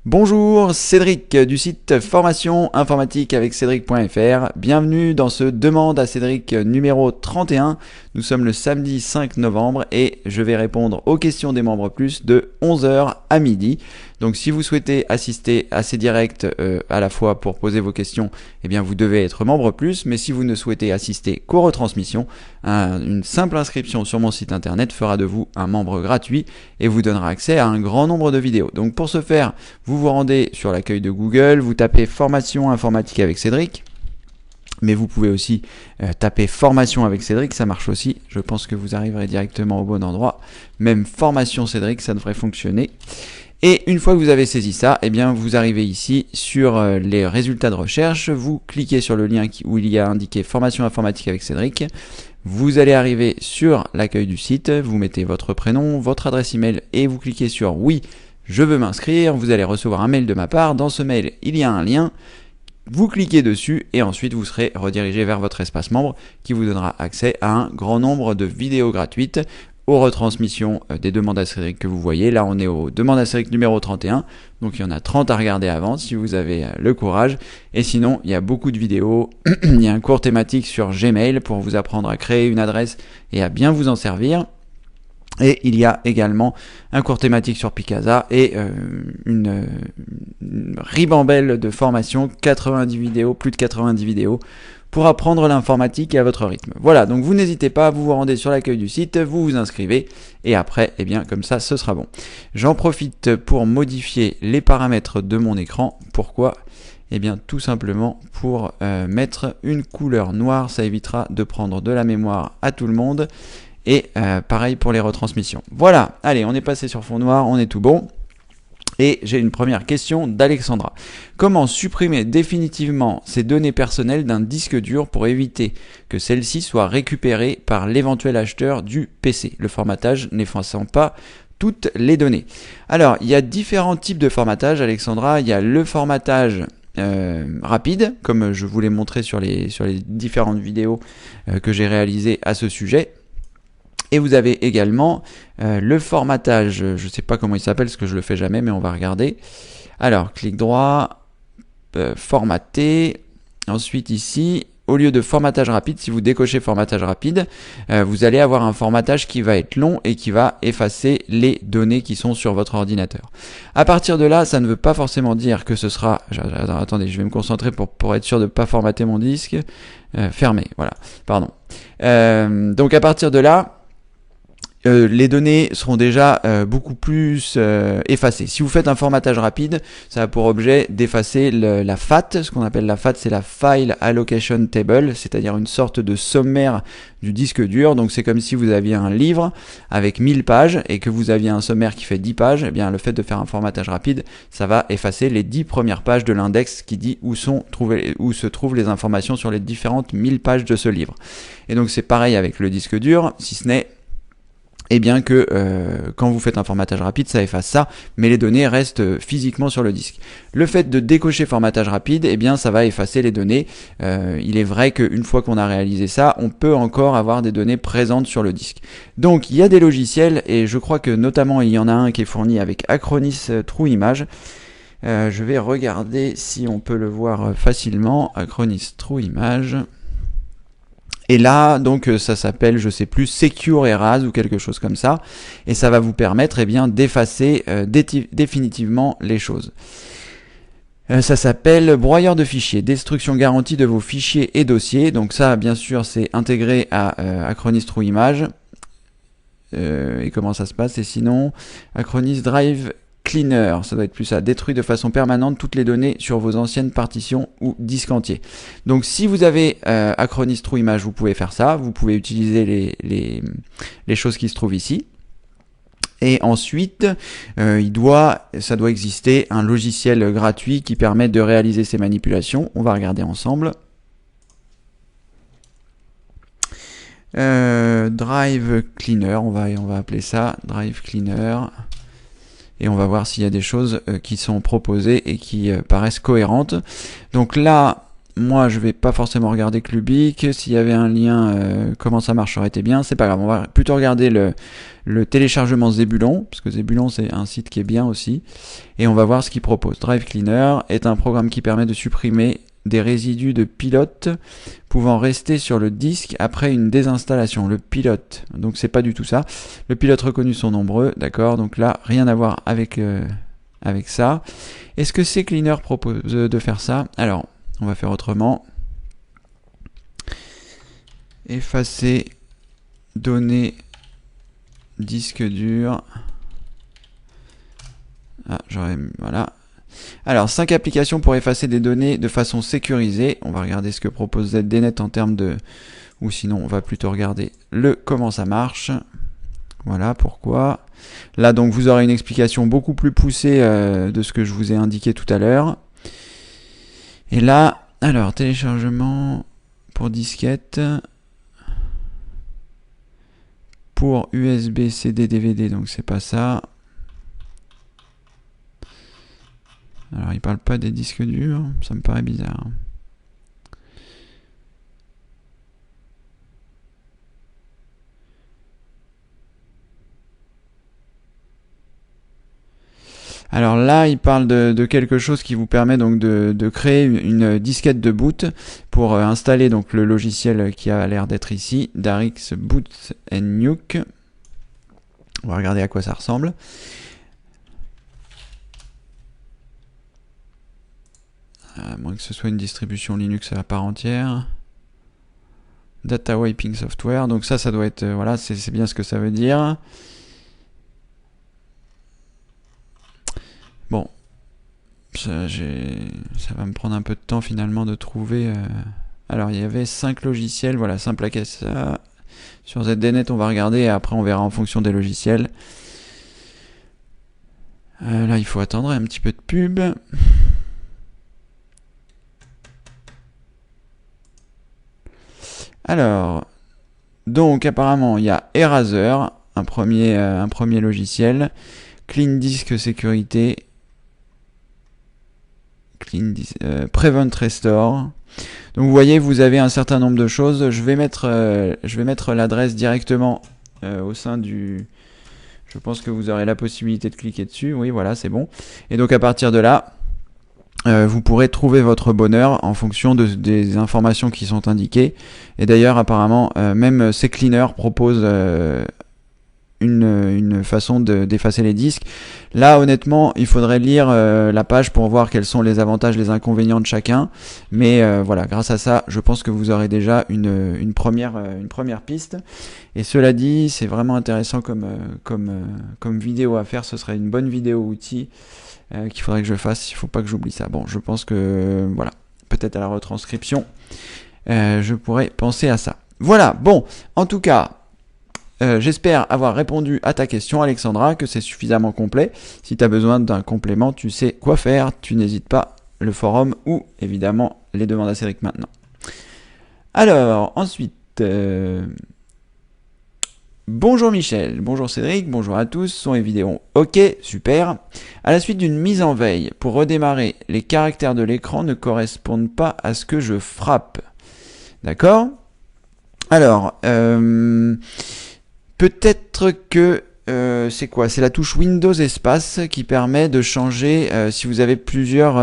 Bonjour, Cédric du site formation informatique avec Cédric.fr. Bienvenue dans ce Demande à Cédric numéro 31. Nous sommes le samedi 5 novembre et je vais répondre aux questions des membres plus de 11 h à midi. Donc si vous souhaitez assister à ces directs à la fois pour poser vos questions, eh bien vous devez être membre plus, mais si vous ne souhaitez assister qu'aux retransmissions, une simple inscription sur mon site internet fera de vous un membre gratuit et vous donnera accès à un grand nombre de vidéos. Donc pour ce faire, vous vous rendez sur l'accueil de Google, vous tapez formation informatique avec Cédric. Mais vous pouvez aussi taper formation avec Cédric, ça marche aussi. Je pense que vous arriverez directement au bon endroit. Même formation Cédric, ça devrait fonctionner. Et une fois que vous avez saisi ça, eh bien vous arrivez ici sur les résultats de recherche. Vous cliquez sur le lien où il y a indiqué formation informatique avec Cédric. Vous allez arriver sur l'accueil du site. Vous mettez votre prénom, votre adresse email et vous cliquez sur oui, je veux m'inscrire. Vous allez recevoir un mail de ma part. Dans ce mail, il y a un lien. Vous cliquez dessus et ensuite vous serez redirigé vers votre espace membre qui vous donnera accès à un grand nombre de vidéos gratuites aux retransmissions des demandes à Cédric que vous voyez. Là on est aux demandes à Cédric numéro 31, donc il y en a 30 à regarder avant si vous avez le courage. Et sinon il y a beaucoup de vidéos, il y a un cours thématique sur Gmail pour vous apprendre à créer une adresse et à bien vous en servir. Et il y a également un cours thématique sur Picasa et une ribambelle de formation, 90 vidéos, plus de 90 vidéos, pour apprendre l'informatique à votre rythme. Voilà, donc vous n'hésitez pas, vous vous rendez sur l'accueil du site, vous vous inscrivez, et après, eh bien, comme ça, ce sera bon. J'en profite pour modifier les paramètres de mon écran. Pourquoi ? Eh bien, tout simplement pour mettre une couleur noire, ça évitera de prendre de la mémoire à tout le monde. Et pareil pour les retransmissions. Voilà, allez, on est passé sur fond noir, on est tout bon. Et j'ai une première question d'Alexandra. Comment supprimer définitivement ces données personnelles d'un disque dur pour éviter que celles-ci soient récupérées par l'éventuel acheteur du PC, le formatage n'effaçant pas toutes les données? Alors, il y a différents types de formatage, Alexandra. Il y a le formatage rapide, comme je vous l'ai montré sur les différentes vidéos que j'ai réalisées à ce sujet. Et vous avez également le formatage, je ne sais pas comment il s'appelle parce que je le fais jamais, mais on va regarder. Alors, clic droit, formater. Ensuite ici, au lieu de formatage rapide, si vous décochez formatage rapide, vous allez avoir un formatage qui va être long et qui va effacer les données qui sont sur votre ordinateur. À partir de là, ça ne veut pas forcément dire que ce sera... Attendez, je vais me concentrer pour être sûr de ne pas formater mon disque. Fermé, voilà, pardon. Donc à partir de là, les données seront déjà beaucoup plus effacées. Si vous faites un formatage rapide, ça a pour objet d'effacer la FAT. Ce qu'on appelle la FAT, c'est la File Allocation Table, c'est-à-dire une sorte de sommaire du disque dur. Donc c'est comme si vous aviez un livre avec 1000 pages et que vous aviez un sommaire qui fait 10 pages. Eh bien, le fait de faire un formatage rapide, ça va effacer les 10 premières pages de l'index qui dit où se trouvent les informations sur les différentes 1000 pages de ce livre. Et donc c'est pareil avec le disque dur, si ce n'est bien que quand vous faites un formatage rapide, ça efface ça, mais les données restent physiquement sur le disque. Le fait de décocher formatage rapide, eh bien ça va effacer les données. Il est vrai qu'une fois qu'on a réalisé ça, on peut encore avoir des données présentes sur le disque. Donc il y a des logiciels, et je crois que notamment il y en a un qui est fourni avec Acronis True Image. Je vais regarder si on peut le voir facilement. Acronis True Image. Et là, donc, ça s'appelle, je sais plus, Secure Erase ou quelque chose comme ça. Et ça va vous permettre, d'effacer définitivement les choses. Ça s'appelle broyeur de fichiers, destruction garantie de vos fichiers et dossiers. Donc ça, bien sûr, c'est intégré à Acronis True Image. Et comment ça se passe? Et sinon, Acronis Drive Cleaner, ça doit être plus ça, détruit de façon permanente toutes les données sur vos anciennes partitions ou disques entiers. Donc si vous avez Acronis True Image, vous pouvez faire ça, vous pouvez utiliser les choses qui se trouvent ici. Et ensuite, ça doit exister un logiciel gratuit qui permet de réaliser ces manipulations. On va regarder ensemble. Drive Cleaner, on va appeler ça Drive Cleaner. Et on va voir s'il y a des choses qui sont proposées et qui paraissent cohérentes. Donc là, moi je vais pas forcément regarder Clubic. S'il y avait un lien, comment ça marche, ça aurait été bien. C'est pas grave, on va plutôt regarder le téléchargement Zebulon, parce que Zebulon c'est un site qui est bien aussi. Et on va voir ce qu'il propose. Drive Cleaner est un programme qui permet de supprimer des résidus de pilote pouvant rester sur le disque après une désinstallation. Le pilote, donc c'est pas du tout ça. Le pilote reconnu sont nombreux, d'accord, donc là rien à voir avec ça. Est-ce que CCleaner propose de faire ça? Alors, on va faire autrement. Effacer données disque dur. Voilà. Alors, 5 applications pour effacer des données de façon sécurisée. On va regarder ce que propose ZDNet en termes de... Ou sinon, on va plutôt regarder comment ça marche. Voilà pourquoi. Là, donc, vous aurez une explication beaucoup plus poussée de ce que je vous ai indiqué tout à l'heure. Et là, alors, téléchargement pour disquette. Pour USB, CD, DVD, donc c'est pas ça. Alors, il parle pas des disques durs, ça me paraît bizarre. Alors là, il parle de quelque chose qui vous permet donc de créer une disquette de boot pour installer donc le logiciel qui a l'air d'être ici, Darix Boot and Nuke. On va regarder à quoi ça ressemble. À moins que ce soit une distribution Linux à part entière. Data Wiping Software, donc ça doit être, voilà, c'est bien ce que ça veut dire. Bon, ça va me prendre un peu de temps finalement de trouver. Alors, il y avait 5 logiciels, voilà, simple à ça. Sur ZDNet, on va regarder et après on verra en fonction des logiciels. Là, il faut attendre un petit peu de pub. Alors, donc apparemment, il y a Eraser, un premier logiciel. Clean Disk Sécurité. Prevent Restore. Donc vous voyez, vous avez un certain nombre de choses. Je vais mettre l'adresse directement au sein du... Je pense que vous aurez la possibilité de cliquer dessus. Oui, voilà, c'est bon. Et donc à partir de là, vous pourrez trouver votre bonheur en fonction des informations qui sont indiquées. Et d'ailleurs, apparemment, même CCleaner propose une façon d'effacer les disques. Là, honnêtement, il faudrait lire la page pour voir quels sont les avantages, les inconvénients de chacun. Mais voilà, grâce à ça, je pense que vous aurez déjà une première piste. Et cela dit, c'est vraiment intéressant comme vidéo à faire. Ce serait une bonne vidéo outil qu'il faudrait que je fasse. Il ne faut pas que j'oublie ça. Bon, je pense que voilà, peut-être à la retranscription, je pourrais penser à ça. Voilà, bon, en tout cas, j'espère avoir répondu à ta question, Alexandra, que c'est suffisamment complet. Si tu as besoin d'un complément, tu sais quoi faire, tu n'hésites pas, le forum ou évidemment les demandes à Cédric maintenant. Alors, ensuite, bonjour Michel, bonjour Cédric, bonjour à tous, son et vidéo. Ok, super. À la suite d'une mise en veille, pour redémarrer, les caractères de l'écran ne correspondent pas à ce que je frappe. D'accord ? Alors, peut-être que c'est quoi? C'est la touche Windows Espace qui permet de changer si vous avez plusieurs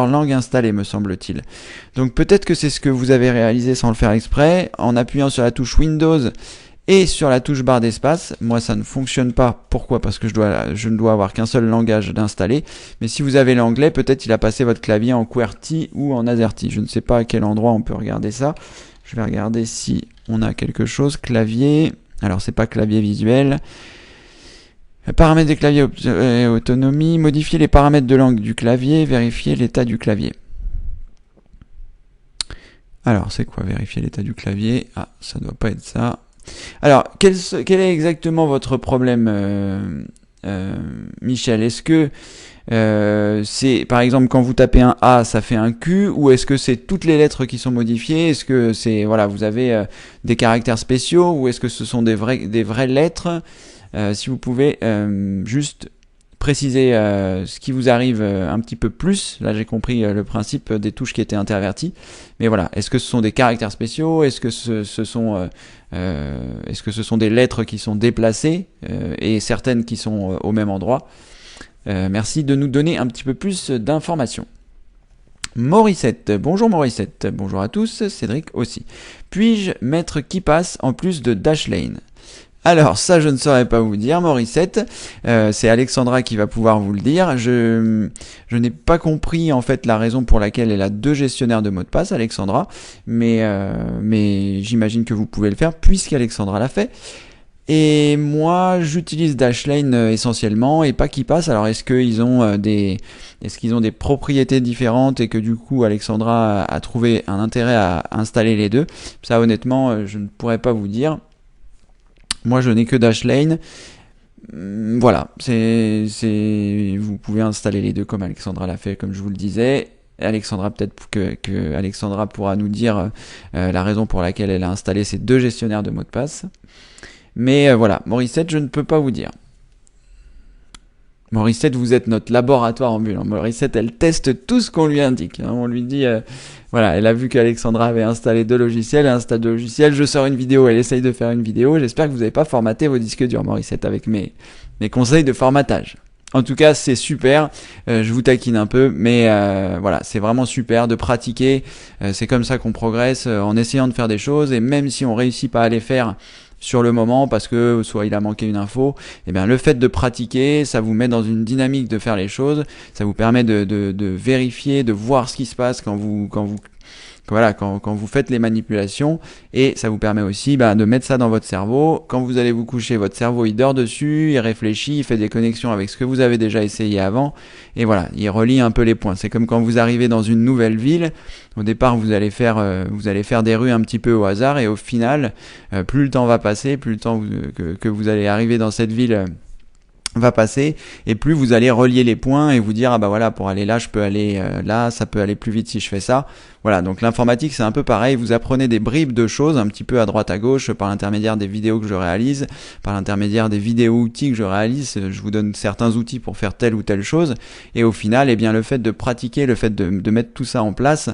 langues installées, me semble-t-il. Donc peut-être que c'est ce que vous avez réalisé sans le faire exprès, en appuyant sur la touche Windows et sur la touche barre d'espace. Moi, ça ne fonctionne pas. Pourquoi? Parce que je ne dois avoir qu'un seul langage d'installer. Mais si vous avez l'anglais, peut-être il a passé votre clavier en QWERTY ou en AZERTY. Je ne sais pas à quel endroit on peut regarder ça. Je vais regarder si on a quelque chose. Clavier. Alors, c'est pas clavier visuel. Paramètres des claviers autonomie. Modifier les paramètres de langue du clavier. Vérifier l'état du clavier. Alors, c'est quoi vérifier l'état du clavier? Ah, ça doit pas être ça. Alors, quel est exactement votre problème, Michel? Est-ce que c'est, par exemple, quand vous tapez un A, ça fait un Q, ou est-ce que c'est toutes les lettres qui sont modifiées? Est-ce que c'est, voilà, vous avez des caractères spéciaux, ou est-ce que ce sont des vraies lettres? Si vous pouvez juste préciser ce qui vous arrive un petit peu plus. Là, j'ai compris le principe des touches qui étaient interverties. Mais voilà, est-ce que ce sont des caractères spéciaux? Est-ce que ce sont des lettres qui sont déplacées et certaines qui sont au même endroit? Merci de nous donner un petit peu plus d'informations. Morissette, bonjour Morissette, bonjour à tous, Cédric aussi. Puis-je mettre KeePass en plus de Dashlane? Alors ça je ne saurais pas vous dire Morissette, c'est Alexandra qui va pouvoir vous le dire. Je n'ai pas compris en fait la raison pour laquelle elle a deux gestionnaires de mots de passe, Alexandra, mais j'imagine que vous pouvez le faire puisqu'Alexandra l'a fait. Et moi, j'utilise Dashlane essentiellement et pas KeePass. Alors, est-ce qu'ils ont des propriétés différentes et que du coup, Alexandra a trouvé un intérêt à installer les deux? Ça, honnêtement, je ne pourrais pas vous dire. Moi, je n'ai que Dashlane. Voilà, vous pouvez installer les deux comme Alexandra l'a fait, comme je vous le disais. Alexandra, peut-être que Alexandra pourra nous dire la raison pour laquelle elle a installé ces deux gestionnaires de mots de passe. Mais voilà, Morissette, je ne peux pas vous dire. Morissette, vous êtes notre laboratoire ambulant. Morissette, elle teste tout ce qu'on lui indique. On lui dit, voilà, elle a vu qu'Alexandra avait installé deux logiciels, elle installe deux logiciels, je sors une vidéo, elle essaye de faire une vidéo. J'espère que vous n'avez pas formaté vos disques durs, Morissette, avec mes conseils de formatage. En tout cas, c'est super. Je vous taquine un peu, mais voilà, c'est vraiment super de pratiquer. C'est comme ça qu'on progresse en essayant de faire des choses. Et même si on réussit pas à les faire sur le moment parce que soit il a manqué une info, et bien le fait de pratiquer, ça vous met dans une dynamique de faire les choses. Ça vous permet de vérifier, de voir ce qui se passe quand vous faites les manipulations, et ça vous permet aussi de mettre ça dans votre cerveau. Quand vous allez vous coucher, votre cerveau il dort dessus, il réfléchit, il fait des connexions avec ce que vous avez déjà essayé avant, et voilà, il relie un peu les points. C'est comme quand vous arrivez dans une nouvelle ville. Au départ, vous allez faire des rues un petit peu au hasard, et au final, plus le temps va passer, plus le temps que vous allez arriver dans cette ville va passer, et plus vous allez relier les points et vous dire ah bah voilà, pour aller là je peux aller là, ça peut aller plus vite si je fais ça. Voilà, donc l'informatique c'est un peu pareil, vous apprenez des bribes de choses un petit peu à droite à gauche par l'intermédiaire des vidéos que je réalise, par l'intermédiaire des vidéos outils que je réalise. Je vous donne certains outils pour faire telle ou telle chose, et au final le fait de pratiquer, le fait de mettre tout ça en place,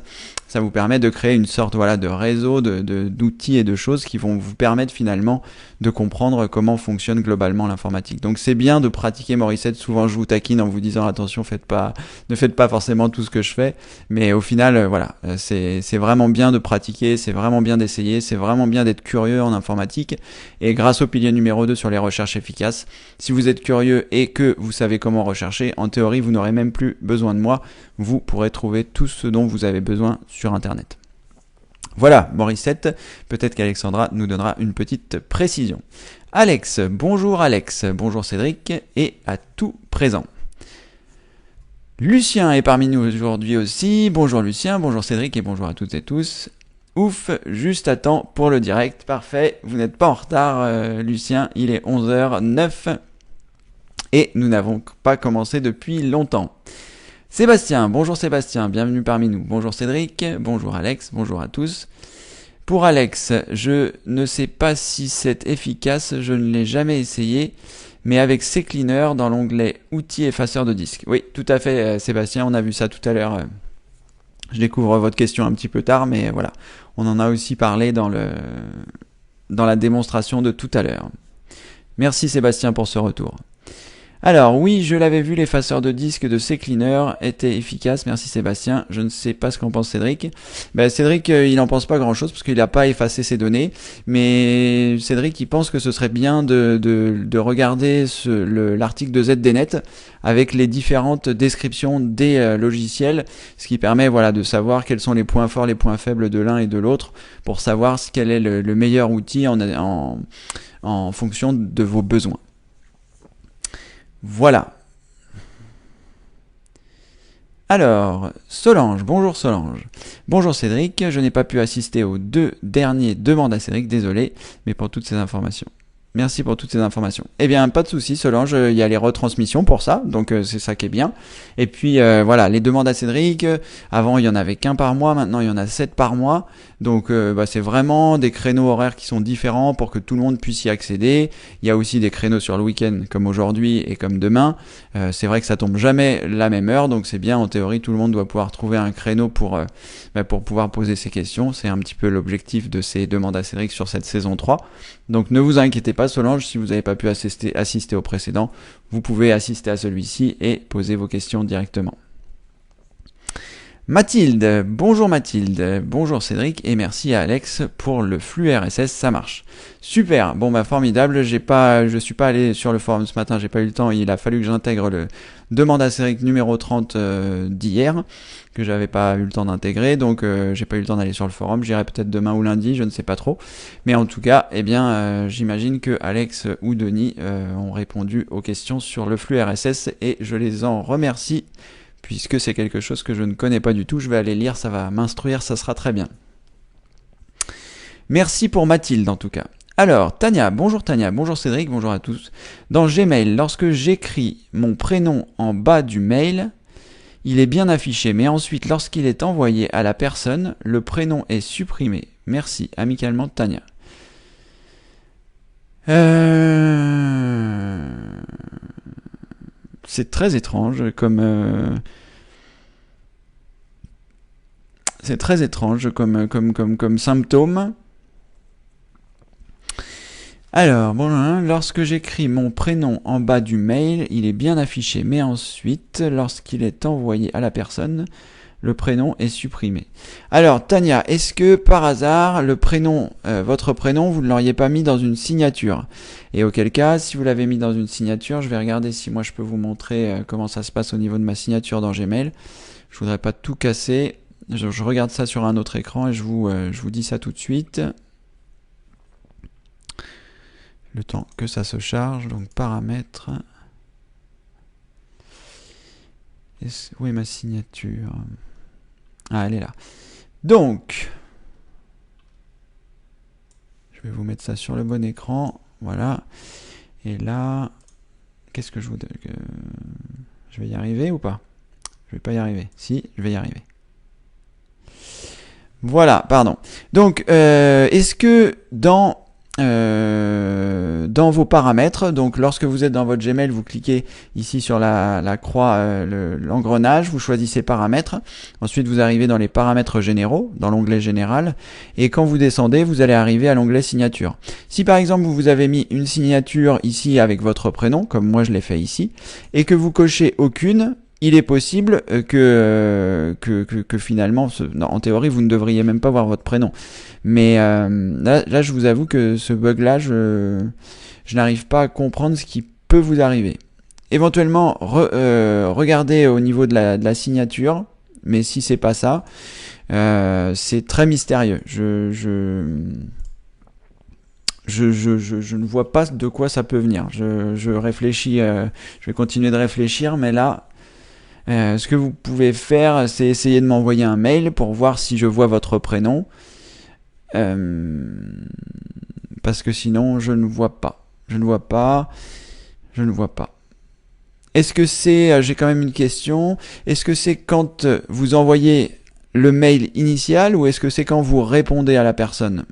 ça vous permet de créer une sorte de réseau d'outils et de choses qui vont vous permettre finalement de comprendre comment fonctionne globalement l'informatique. Donc c'est bien de pratiquer, Morissette. Souvent je vous taquine en vous disant attention, ne faites pas forcément tout ce que je fais, mais au final c'est vraiment bien de pratiquer, c'est vraiment bien d'essayer, c'est vraiment bien d'être curieux en informatique. Et grâce au pilier numéro 2 sur les recherches efficaces, si vous êtes curieux et que vous savez comment rechercher, en théorie vous n'aurez même plus besoin de moi, vous pourrez trouver tout ce dont vous avez besoin sur internet. Voilà, Morissette, peut-être qu'Alexandra nous donnera une petite précision. Alex, bonjour Cédric, et à tout présent. Lucien est parmi nous aujourd'hui aussi. Bonjour Lucien, bonjour Cédric et bonjour à toutes et tous. Ouf, juste à temps pour le direct, parfait, vous n'êtes pas en retard Lucien, il est 11h09 et nous n'avons pas commencé depuis longtemps. Sébastien, bonjour Sébastien, bienvenue parmi nous. Bonjour Cédric, bonjour Alex, bonjour à tous. Pour Alex, je ne sais pas si c'est efficace, je ne l'ai jamais essayé, mais avec CCleaner dans l'onglet outils effaceur de disque. Oui, tout à fait Sébastien, on a vu ça tout à l'heure. Je découvre votre question un petit peu tard, mais voilà, on en a aussi parlé dans la démonstration de tout à l'heure. Merci Sébastien pour ce retour. Alors oui, je l'avais vu, l'effaceur de disque de CCleaner était efficace, merci Sébastien. Je ne sais pas ce qu'en pense Cédric. Cédric, il n'en pense pas grand chose parce qu'il n'a pas effacé ses données, mais Cédric il pense que ce serait bien de regarder l'article de ZDNet avec les différentes descriptions des logiciels, ce qui permet de savoir quels sont les points forts, les points faibles de l'un et de l'autre, pour savoir quel est le meilleur outil en fonction de vos besoins. Voilà. Alors, Solange, bonjour Solange. Bonjour Cédric, je n'ai pas pu assister aux 2 derniers demandes à Cédric, désolé, mais pour toutes ces informations. Merci pour toutes ces informations. Eh bien, pas de souci, Solange, il y a les retransmissions pour ça, donc c'est ça qui est bien. Et puis voilà, les demandes à Cédric, avant il y en avait qu'un par mois, maintenant il y en a 7 par mois. Donc c'est vraiment des créneaux horaires qui sont différents pour que tout le monde puisse y accéder. Il y a aussi des créneaux sur le week-end comme aujourd'hui et comme demain. C'est vrai que ça tombe jamais la même heure, donc c'est bien, en théorie tout le monde doit pouvoir trouver un créneau pour pouvoir poser ses questions. C'est un petit peu l'objectif de ces demandes à Cédric sur cette saison 3. Donc ne vous inquiétez pas Solange, si vous n'avez pas pu assister au précédent, vous pouvez assister à celui-ci et poser vos questions directement. Mathilde, bonjour Cédric et merci à Alex pour le flux RSS, ça marche. Super, bon bah formidable, je suis pas allé sur le forum ce matin, j'ai pas eu le temps, il a fallu que j'intègre le demande à Cédric numéro 30 d'hier, que j'avais pas eu le temps d'intégrer, donc j'ai pas eu le temps d'aller sur le forum, j'irai peut-être demain ou lundi, je ne sais pas trop. Mais en tout cas, j'imagine que Alex ou Denis ont répondu aux questions sur le flux RSS et je les en remercie. Puisque c'est quelque chose que je ne connais pas du tout, je vais aller lire, ça va m'instruire, ça sera très bien. Merci pour Mathilde en tout cas. Alors, Tania, bonjour Cédric, bonjour à tous. Dans Gmail, lorsque j'écris mon prénom en bas du mail, il est bien affiché, mais ensuite, lorsqu'il est envoyé à la personne, le prénom est supprimé. Merci, amicalement Tania. C'est très étrange comme symptôme. Alors, lorsque j'écris mon prénom en bas du mail, il est bien affiché, mais ensuite, lorsqu'il est envoyé à la personne, le prénom est supprimé. Alors, Tania, est-ce que par hasard, le prénom, votre prénom, vous ne l'auriez pas mis dans une signature? Et auquel cas, si vous l'avez mis dans une signature, je vais regarder si moi je peux vous montrer comment ça se passe au niveau de ma signature dans Gmail. Je voudrais pas tout casser. Je regarde ça sur un autre écran et je vous dis ça tout de suite. Le temps que ça se charge, donc paramètres. Où est ma signature? Ah, elle est là. Donc, je vais vous mettre ça sur le bon écran. Voilà. Et là, qu'est-ce que je vous donne? Je vais y arriver ou pas? Je vais pas y arriver. Si, je vais y arriver. Voilà, pardon. Donc, est-ce que dans vos paramètres, donc lorsque vous êtes dans votre Gmail, vous cliquez ici sur la croix, l'engrenage, vous choisissez paramètres, ensuite vous arrivez dans les paramètres généraux, dans l'onglet général, et quand vous descendez, vous allez arriver à l'onglet signature. Si par exemple vous avez mis une signature ici avec votre prénom, comme moi je l'ai fait ici, et que vous cochez aucune, il est possible que finalement, en théorie, vous ne devriez même pas voir votre prénom. Mais là, je vous avoue que ce bug-là, je n'arrive pas à comprendre ce qui peut vous arriver. Éventuellement, regardez au niveau de la signature, mais si c'est pas ça, c'est très mystérieux. Je ne vois pas de quoi ça peut venir. Je réfléchis, je vais continuer de réfléchir, mais là, ce que vous pouvez faire, c'est essayer de m'envoyer un mail pour voir si je vois votre prénom. Parce que sinon, je ne vois pas. Je ne vois pas. Est-ce que c'est, j'ai quand même une question, est-ce que c'est quand vous envoyez le mail initial ou est-ce que c'est quand vous répondez à la personne?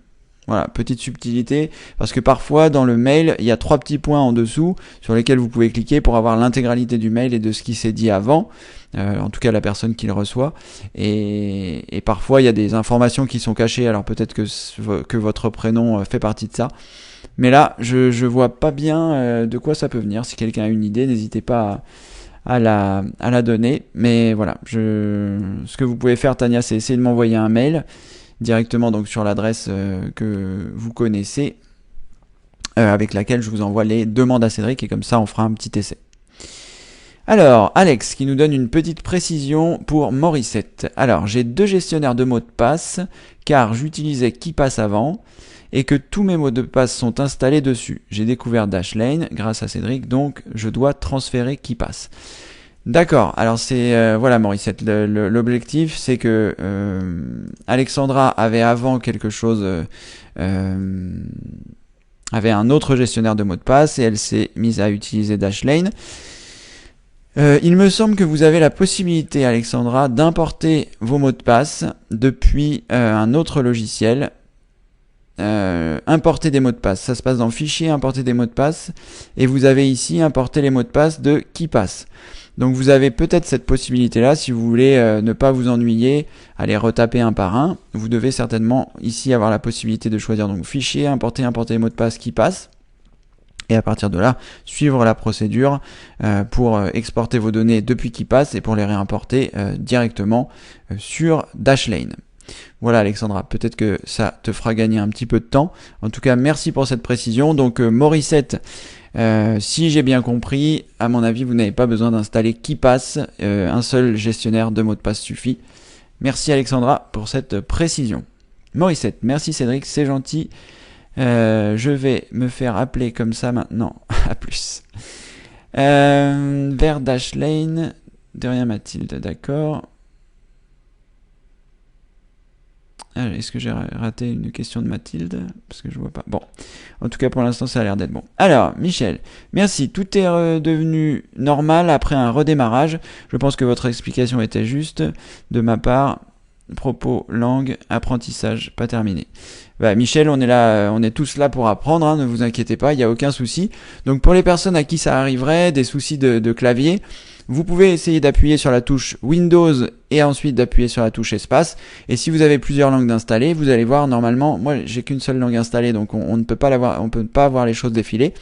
Voilà, petite subtilité, parce que parfois dans le mail, il y a 3 petits points en dessous sur lesquels vous pouvez cliquer pour avoir l'intégralité du mail et de ce qui s'est dit avant, en tout cas la personne qui le reçoit. Et parfois il y a des informations qui sont cachées, alors peut-être que votre prénom fait partie de ça. Mais là, je vois pas bien de quoi ça peut venir. Si quelqu'un a une idée, n'hésitez pas à la donner. Mais voilà, ce que vous pouvez faire, Tania, c'est essayer de m'envoyer un mail directement donc sur l'adresse que vous connaissez, avec laquelle je vous envoie les demandes à Cédric, et comme ça on fera un petit essai. Alors, Alex qui nous donne une petite précision pour Morissette. Alors, j'ai 2 gestionnaires de mots de passe, car j'utilisais KeePass avant, et que tous mes mots de passe sont installés dessus. J'ai découvert Dashlane grâce à Cédric, donc je dois transférer KeePass. D'accord, alors c'est voilà Morissette, l'objectif c'est que Alexandra avait avant quelque chose avait un autre gestionnaire de mots de passe et elle s'est mise à utiliser Dashlane. Il me semble que vous avez la possibilité, Alexandra, d'importer vos mots de passe depuis un autre logiciel. Importer des mots de passe, ça se passe dans Fichier, importer des mots de passe, et vous avez ici importer les mots de passe de KeePass. Donc vous avez peut-être cette possibilité-là, si vous voulez ne pas vous ennuyer, à les retaper un par un. Vous devez certainement ici avoir la possibilité de choisir donc Fichier, importer les mots de passe KeePass. Et à partir de là, suivre la procédure pour exporter vos données depuis KeePass et pour les réimporter directement sur Dashlane. Voilà Alexandra, peut-être que ça te fera gagner un petit peu de temps. En tout cas, merci pour cette précision. Donc Morissette, si j'ai bien compris, à mon avis, vous n'avez pas besoin d'installer KeePass. Un seul gestionnaire de mots de passe suffit. Merci Alexandra pour cette précision. Morissette, merci Cédric, c'est gentil. Je vais me faire appeler comme ça maintenant. À plus. Vers Dashlane. De rien Mathilde, d'accord. Est-ce que j'ai raté une question de Mathilde? Parce que je vois pas. Bon. En tout cas, pour l'instant, ça a l'air d'être bon. Alors, Michel, merci. Tout est redevenu normal après un redémarrage. Je pense que votre explication était juste. De ma part, propos, langue, apprentissage, pas terminé. Bah, Michel, on est tous là pour apprendre, hein, ne vous inquiétez pas, il n'y a aucun souci. Donc pour les personnes à qui ça arriverait, des soucis de clavier, vous pouvez essayer d'appuyer sur la touche Windows et ensuite d'appuyer sur la touche Espace. Et si vous avez plusieurs langues d'installer, vous allez voir normalement, moi j'ai qu'une seule langue installée, donc on ne peut pas voir les choses défiler.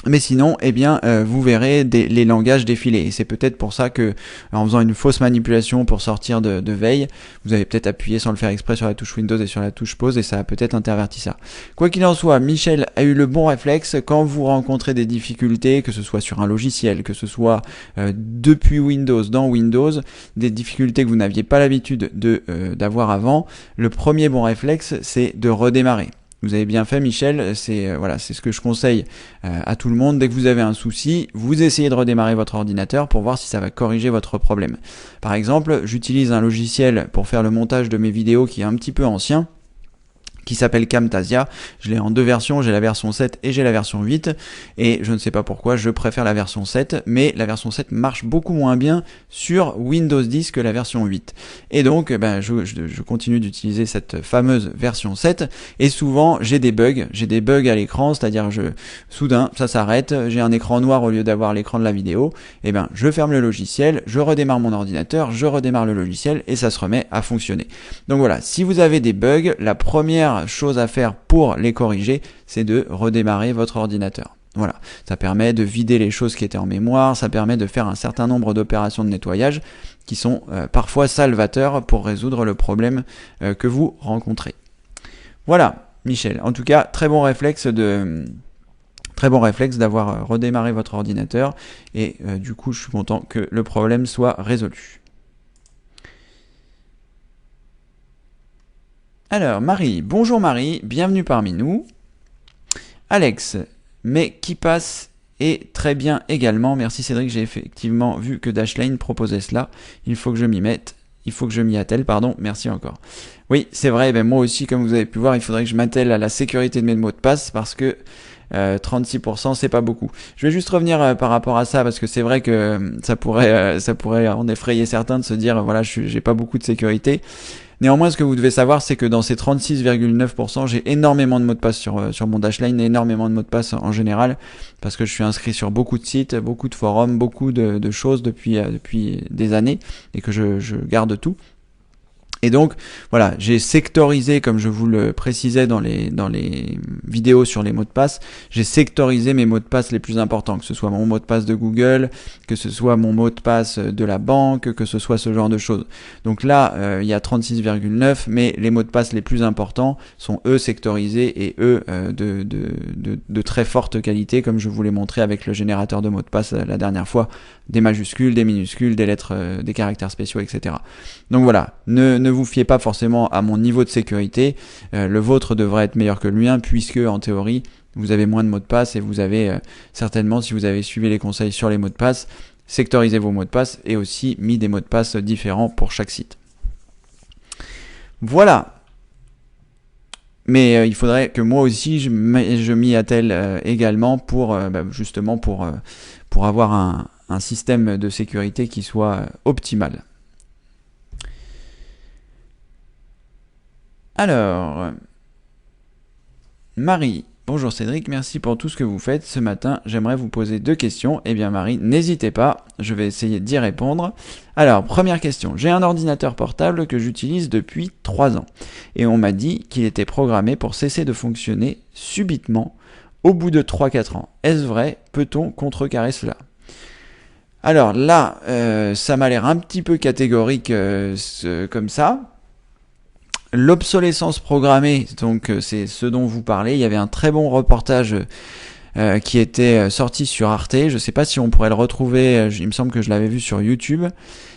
Mais sinon, eh bien, vous verrez les langages défiler. Et c'est peut-être pour ça que, en faisant une fausse manipulation pour sortir de veille, vous avez peut-être appuyé sans le faire exprès sur la touche Windows et sur la touche pause, et ça a peut-être interverti ça. Quoi qu'il en soit, Michel a eu le bon réflexe. Quand vous rencontrez des difficultés, que ce soit sur un logiciel, que ce soit depuis Windows, dans Windows, des difficultés que vous n'aviez pas l'habitude d'avoir avant, le premier bon réflexe, c'est de redémarrer. Vous avez bien fait Michel, c'est ce que je conseille à tout le monde. Dès que vous avez un souci, vous essayez de redémarrer votre ordinateur pour voir si ça va corriger votre problème. Par exemple, j'utilise un logiciel pour faire le montage de mes vidéos qui est un petit peu ancien, qui s'appelle Camtasia. Je l'ai en deux versions, j'ai la version 7 et j'ai la version 8, et je ne sais pas pourquoi je préfère la version 7, mais la version 7 marche beaucoup moins bien sur Windows 10 que la version 8. Et donc je continue d'utiliser cette fameuse version 7, et souvent j'ai des bugs à l'écran, c'est-à-dire soudain ça s'arrête, j'ai un écran noir au lieu d'avoir l'écran de la vidéo, et je ferme le logiciel, je redémarre mon ordinateur, je redémarre le logiciel et ça se remet à fonctionner. Donc voilà, si vous avez des bugs, la première chose à faire pour les corriger, c'est de redémarrer votre ordinateur. Voilà, ça permet de vider les choses qui étaient en mémoire, ça permet de faire un certain nombre d'opérations de nettoyage qui sont parfois salvateurs pour résoudre le problème que vous rencontrez. Voilà, Michel. En tout cas, très bon réflexe d'avoir redémarré votre ordinateur, et du coup, je suis content que le problème soit résolu. Alors, Marie, bonjour Marie, bienvenue parmi nous. Alex, mais KeePass est très bien également. Merci Cédric, j'ai effectivement vu que Dashlane proposait cela. Il faut que je m'y attelle, pardon, merci encore. Oui, c'est vrai, moi aussi, comme vous avez pu voir, il faudrait que je m'attelle à la sécurité de mes mots de passe, parce que 36% c'est pas beaucoup. Je vais juste revenir par rapport à ça, parce que c'est vrai que ça pourrait en effrayer certains de se dire, voilà, j'ai pas beaucoup de sécurité. Néanmoins, ce que vous devez savoir, c'est que dans ces 36,9%, j'ai énormément de mots de passe sur mon Dashlane, énormément de mots de passe en général, parce que je suis inscrit sur beaucoup de sites, beaucoup de forums, beaucoup de choses depuis des années, et que je garde tout. Et donc, voilà, j'ai sectorisé, comme je vous le précisais dans les vidéos sur les mots de passe, j'ai sectorisé mes mots de passe les plus importants, que ce soit mon mot de passe de Google, que ce soit mon mot de passe de la banque, que ce soit ce genre de choses. Donc là, il y a 36,9, mais les mots de passe les plus importants sont eux sectorisés et eux de très forte qualité, comme je vous l'ai montré avec le générateur de mots de passe la dernière fois, des majuscules, des minuscules, des lettres, des caractères spéciaux, etc. Donc voilà, ne vous fiez pas forcément à mon niveau de sécurité, le vôtre devrait être meilleur que le mien, puisque en théorie vous avez moins de mots de passe, et vous avez certainement, si vous avez suivi les conseils sur les mots de passe, sectorisé vos mots de passe et aussi mis des mots de passe différents pour chaque site. Voilà. Mais il faudrait que moi aussi je m'y attelle également pour justement pour avoir un système de sécurité qui soit optimal. Alors, Marie. Bonjour Cédric, merci pour tout ce que vous faites. Ce matin, j'aimerais vous poser 2 questions. Eh bien Marie, n'hésitez pas, je vais essayer d'y répondre. Alors, première question. J'ai un ordinateur portable que j'utilise depuis 3 ans. Et on m'a dit qu'il était programmé pour cesser de fonctionner subitement au bout de 3-4 ans. Est-ce vrai? Peut-on contrecarrer cela? Alors là, ça m'a l'air un petit peu catégorique comme ça. L'obsolescence programmée, donc c'est ce dont vous parlez. Il y avait un très bon reportage qui était sorti sur Arte. Je ne sais pas si on pourrait le retrouver. Il me semble que je l'avais vu sur YouTube.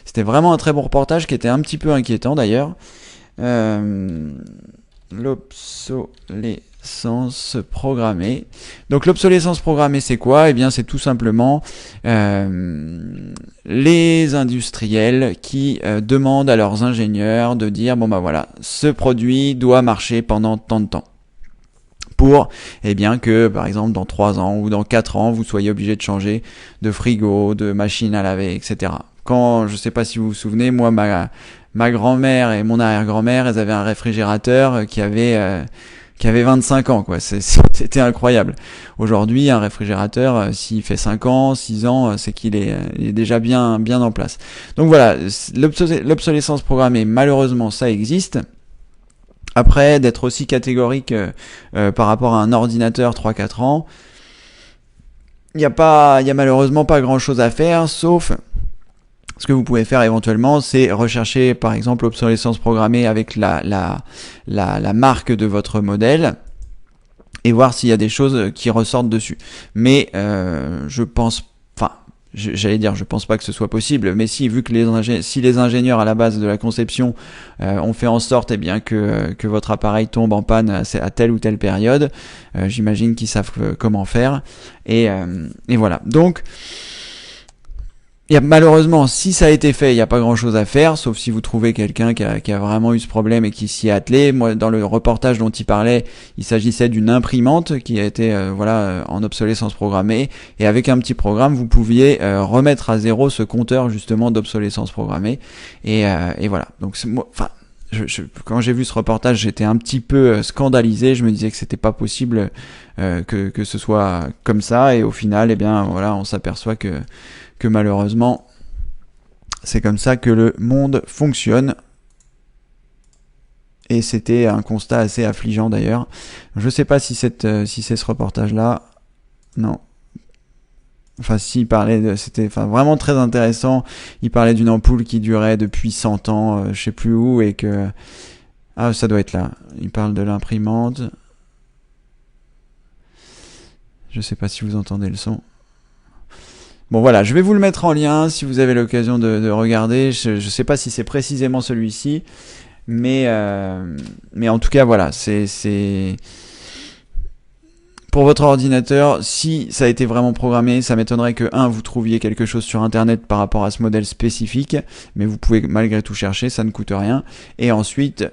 C'était vraiment un très bon reportage qui était un petit peu inquiétant d'ailleurs. L'obsolescence programmée. Donc l'obsolescence programmée, c'est quoi? Eh bien, c'est tout simplement les industriels qui demandent à leurs ingénieurs de dire bon bah voilà, ce produit doit marcher pendant tant de temps. Pour que par exemple dans 3 ans ou dans 4 ans vous soyez obligé de changer de frigo, de machine à laver, etc. Quand, je sais pas si vous vous souvenez, moi ma grand-mère et mon arrière-grand-mère, elles avaient un réfrigérateur qui avait 25 ans, quoi. C'était incroyable. Aujourd'hui, un réfrigérateur, s'il fait 5 ans, 6 ans, c'est qu'il est déjà bien en place. Donc voilà, l'obsolescence programmée, malheureusement, ça existe. Après, d'être aussi catégorique par rapport à un ordinateur 3-4 ans, il y a malheureusement pas grand chose à faire, sauf ce que vous pouvez faire éventuellement, c'est rechercher par exemple l'obsolescence programmée avec la marque de votre modèle et voir s'il y a des choses qui ressortent dessus. Mais je pense pas que ce soit possible, mais vu que si les ingénieurs à la base de la conception ont fait en sorte que votre appareil tombe en panne à telle ou telle période, j'imagine qu'ils savent comment faire. Et voilà. Donc malheureusement, si ça a été fait, il n'y a pas grand chose à faire, sauf si vous trouvez quelqu'un qui a vraiment eu ce problème et qui s'y est attelé. Moi, dans le reportage dont il parlait, il s'agissait d'une imprimante qui a été en obsolescence programmée, et avec un petit programme, vous pouviez remettre à zéro ce compteur justement d'obsolescence programmée. Et voilà. Donc quand j'ai vu ce reportage, j'étais un petit peu scandalisé. Je me disais que c'était pas possible que ce soit comme ça, et au final, on s'aperçoit que malheureusement, c'est comme ça que le monde fonctionne. Et c'était un constat assez affligeant d'ailleurs. Je sais pas si c'est ce reportage-là. Non. Enfin, c'était vraiment très intéressant. Il parlait d'une ampoule qui durait depuis 100 ans, je sais plus où, et que... Ah, ça doit être là. Il parle de l'imprimante. Je sais pas si vous entendez le son. Bon voilà, je vais vous le mettre en lien si vous avez l'occasion de regarder. Je sais pas si c'est précisément celui-ci, mais en tout cas voilà, c'est pour votre ordinateur. Si ça a été vraiment programmé, ça m'étonnerait que vous trouviez quelque chose sur internet par rapport à ce modèle spécifique, mais vous pouvez malgré tout chercher, ça ne coûte rien. Et ensuite,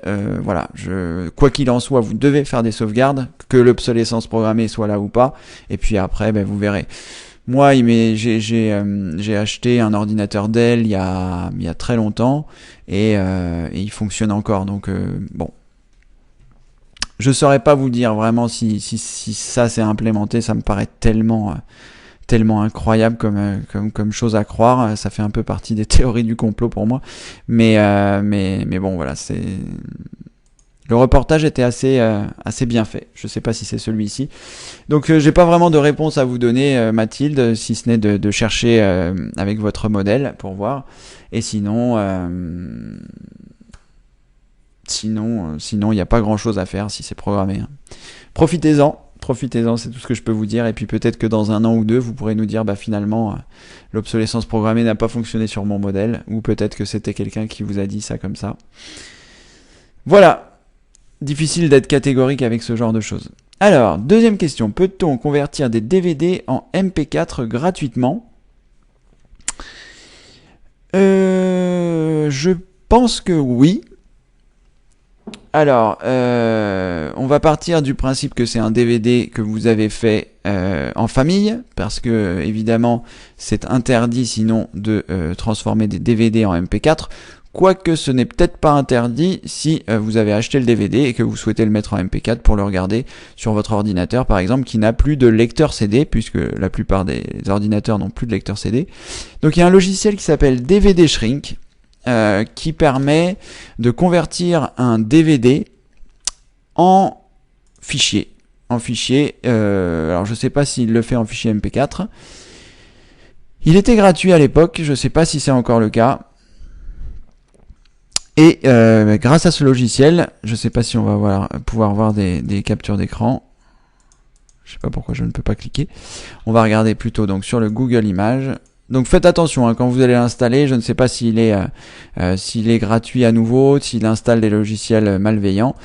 quoi qu'il en soit, vous devez faire des sauvegardes, que l'obsolescence programmée soit là ou pas, et puis après, vous verrez. Moi, j'ai acheté un ordinateur Dell il y a très longtemps et il fonctionne encore. Donc bon, je saurais pas vous dire vraiment si ça s'est implémenté. Ça me paraît tellement incroyable comme chose à croire. Ça fait un peu partie des théories du complot pour moi. Mais bon, voilà, c'est... Le reportage était assez bien fait. Je sais pas si c'est celui-ci. Donc j'ai pas vraiment de réponse à vous donner, Mathilde, si ce n'est de chercher avec votre modèle pour voir. Et sinon, il n'y a pas grand-chose à faire si c'est programmé. Profitez-en, c'est tout ce que je peux vous dire. Et puis peut-être que dans 1 an ou 2, vous pourrez nous dire finalement l'obsolescence programmée n'a pas fonctionné sur mon modèle, ou peut-être que c'était quelqu'un qui vous a dit ça comme ça. Voilà. Difficile d'être catégorique avec ce genre de choses. Alors, deuxième question. Peut-on convertir des DVD en MP4 gratuitement ? Je pense que oui. Alors, on va partir du principe que c'est un DVD que vous avez fait en famille, parce que évidemment c'est interdit sinon de transformer des DVD en MP4. Quoique ce n'est peut-être pas interdit si vous avez acheté le DVD et que vous souhaitez le mettre en MP4 pour le regarder sur votre ordinateur par exemple qui n'a plus de lecteur CD, puisque la plupart des ordinateurs n'ont plus de lecteur CD. Donc il y a un logiciel qui s'appelle DVD Shrink qui permet de convertir un DVD en fichier. Alors je sais pas s'il le fait en fichier MP4. Il était gratuit à l'époque, je sais pas si c'est encore le cas. Et grâce à ce logiciel, je ne sais pas si on va pouvoir voir des captures d'écran. Je ne sais pas pourquoi je ne peux pas cliquer. On va regarder plutôt donc sur le Google Images. Donc faites attention hein, quand vous allez l'installer. Je ne sais pas s'il est gratuit à nouveau, s'il installe des logiciels malveillants.